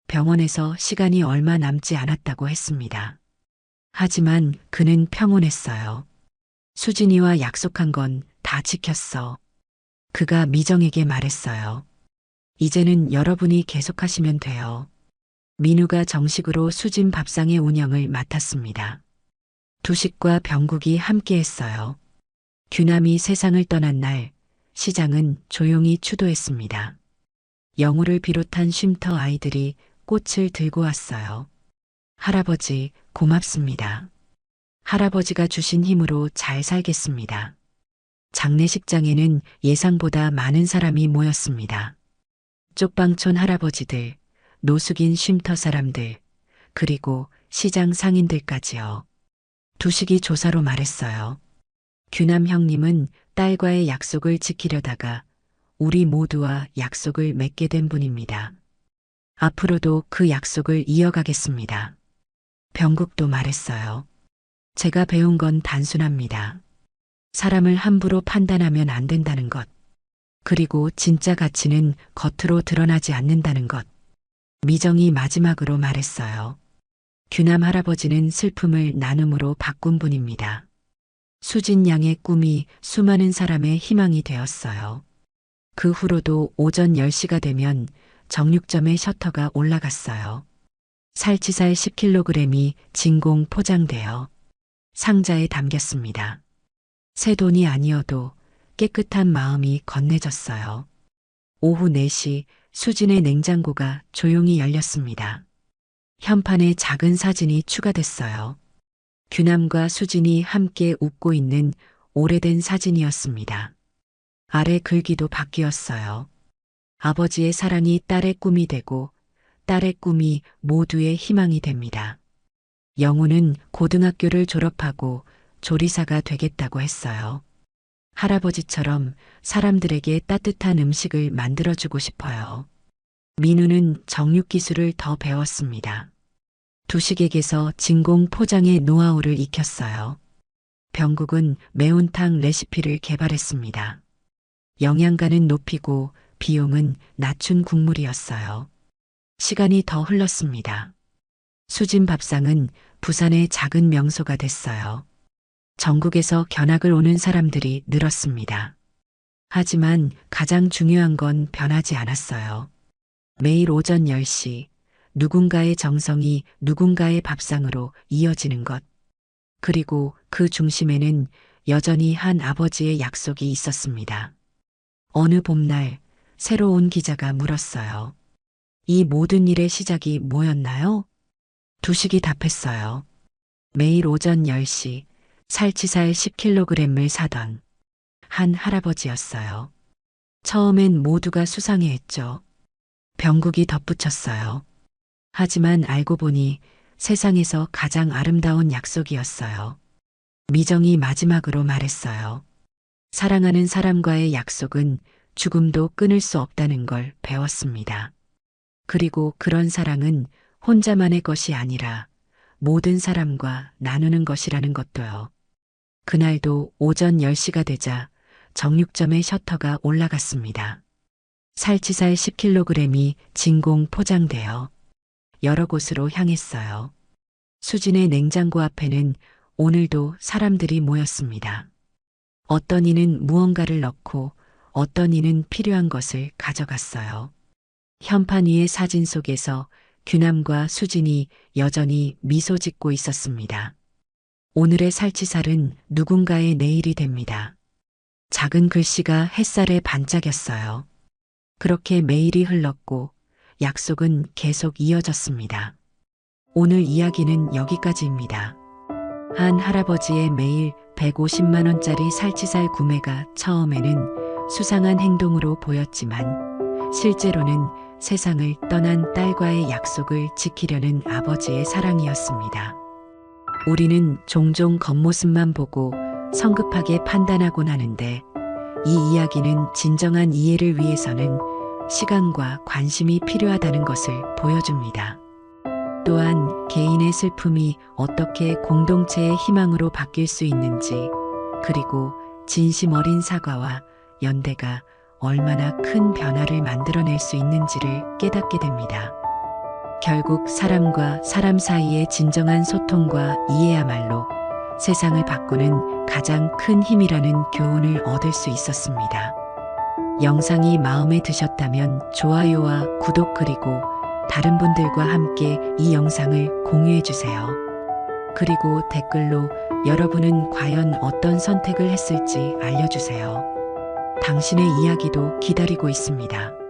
[SPEAKER 2] 병원에서 시간이 얼마 남지 않았다고 했습니다. 하지만 그는 평온했어요. 수진이와 약속한 건 다 지켰어. 그가 미정에게 말했어요. 이제는 여러분이 계속하시면 돼요. 민우가 정식으로 수진 밥상의 운영을 맡았습니다. 두식과 병국이 함께했어요. 규남이 세상을 떠난 날 시장은 조용히 추도했습니다. 영우를 비롯한 쉼터 아이들이 꽃을 들고 왔어요. 할아버지, 고맙습니다. 할아버지가 주신 힘으로 잘 살겠습니다. 장례식장에는 예상보다 많은 사람이 모였습니다. 쪽방촌 할아버지들, 노숙인 쉼터 사람들, 그리고 시장 상인들까지요. 두식이 조사로 말했어요. 규남 형님은 딸과의 약속을 지키려다가 우리 모두와 약속을 맺게 된 분입니다. 앞으로도 그 약속을 이어가겠습니다. 병국도 말했어요. 제가 배운 건 단순합니다. 사람을 함부로 판단하면 안 된다는 것. 그리고 진짜 가치는 겉으로 드러나지 않는다는 것. 미정이 마지막으로 말했어요. 규남 할아버지는 슬픔을 나눔으로 바꾼 분입니다. 수진 양의 꿈이 수많은 사람의 희망이 되었어요. 그 후로도 오전 10시가 되면 정육점의 셔터가 올라갔어요. 살치살 10kg이 진공 포장되어 상자에 담겼습니다. 새 돈이 아니어도 깨끗한 마음이 건네졌어요. 오후 4시 수진의 냉장고가 조용히 열렸습니다. 현판에 작은 사진이 추가됐어요. 규남과 수진이 함께 웃고 있는 오래된 사진이었습니다. 아래 글귀도 바뀌었어요. 아버지의 사랑이 딸의 꿈이 되고 딸의 꿈이 모두의 희망이 됩니다. 영우는 고등학교를 졸업하고 조리사가 되겠다고 했어요. 할아버지처럼 사람들에게 따뜻한 음식을 만들어주고 싶어요. 민우는 정육 기술을 더 배웠습니다. 두식에게서 진공 포장의 노하우를 익혔어요. 병국은 매운탕 레시피를 개발했습니다. 영양가는 높이고 비용은 낮춘 국물이었어요. 시간이 더 흘렀습니다. 수진 밥상은 부산의 작은 명소가 됐어요. 전국에서 견학을 오는 사람들이 늘었습니다. 하지만 가장 중요한 건 변하지 않았어요. 매일 오전 10시 누군가의 정성이 누군가의 밥상으로 이어지는 것. 그리고 그 중심에는 여전히 한 아버지의 약속이 있었습니다. 어느 봄날 새로운 기자가 물었어요. 이 모든 일의 시작이 뭐였나요? 두식이 답했어요. 매일 오전 10시 살치살 10kg을 사던 한 할아버지였어요. 처음엔 모두가 수상해했죠. 병국이 덧붙였어요. 하지만 알고 보니 세상에서 가장 아름다운 약속이었어요. 미정이 마지막으로 말했어요. 사랑하는 사람과의 약속은 죽음도 끊을 수 없다는 걸 배웠습니다. 그리고 그런 사랑은 혼자만의 것이 아니라 모든 사람과 나누는 것이라는 것도요. 그날도 오전 10시가 되자 정육점의 셔터가 올라갔습니다. 살치살 10kg이 진공 포장되어 여러 곳으로 향했어요. 수진의 냉장고 앞에는 오늘도 사람들이 모였습니다. 어떤 이는 무언가를 넣고 어떤 이는 필요한 것을 가져갔어요. 현판 위의 사진 속에서 규남과 수진이 여전히 미소 짓고 있었습니다. 오늘의 살치살은 누군가의 내일이 됩니다. 작은 글씨가 햇살에 반짝였어요. 그렇게 매일이 흘렀고 약속은 계속 이어졌습니다. 오늘 이야기는 여기까지입니다. 한 할아버지의 매일 150만 원짜리 살치살 구매가 처음에는 수상한 행동으로 보였지만 실제로는 세상을 떠난 딸과의 약속을 지키려는 아버지의 사랑이었습니다. 우리는 종종 겉모습만 보고 성급하게 판단하곤 하는데 이 이야기는 진정한 이해를 위해서는 시간과 관심이 필요하다는 것을 보여줍니다. 또한 개인의 슬픔이 어떻게 공동체의 희망으로 바뀔 수 있는지, 그리고 진심 어린 사과와 연대가 얼마나 큰 변화를 만들어낼 수 있는지를 깨닫게 됩니다. 결국 사람과 사람 사이의 진정한 소통과 이해야말로 세상을 바꾸는 가장 큰 힘이라는 교훈을 얻을 수 있었습니다. 영상이 마음에 드셨다면 좋아요와 구독 그리고 다른 분들과 함께 이 영상을 공유해 주세요. 그리고 댓글로 여러분은 과연 어떤 선택을 했을지 알려주세요. 당신의 이야기도 기다리고 있습니다.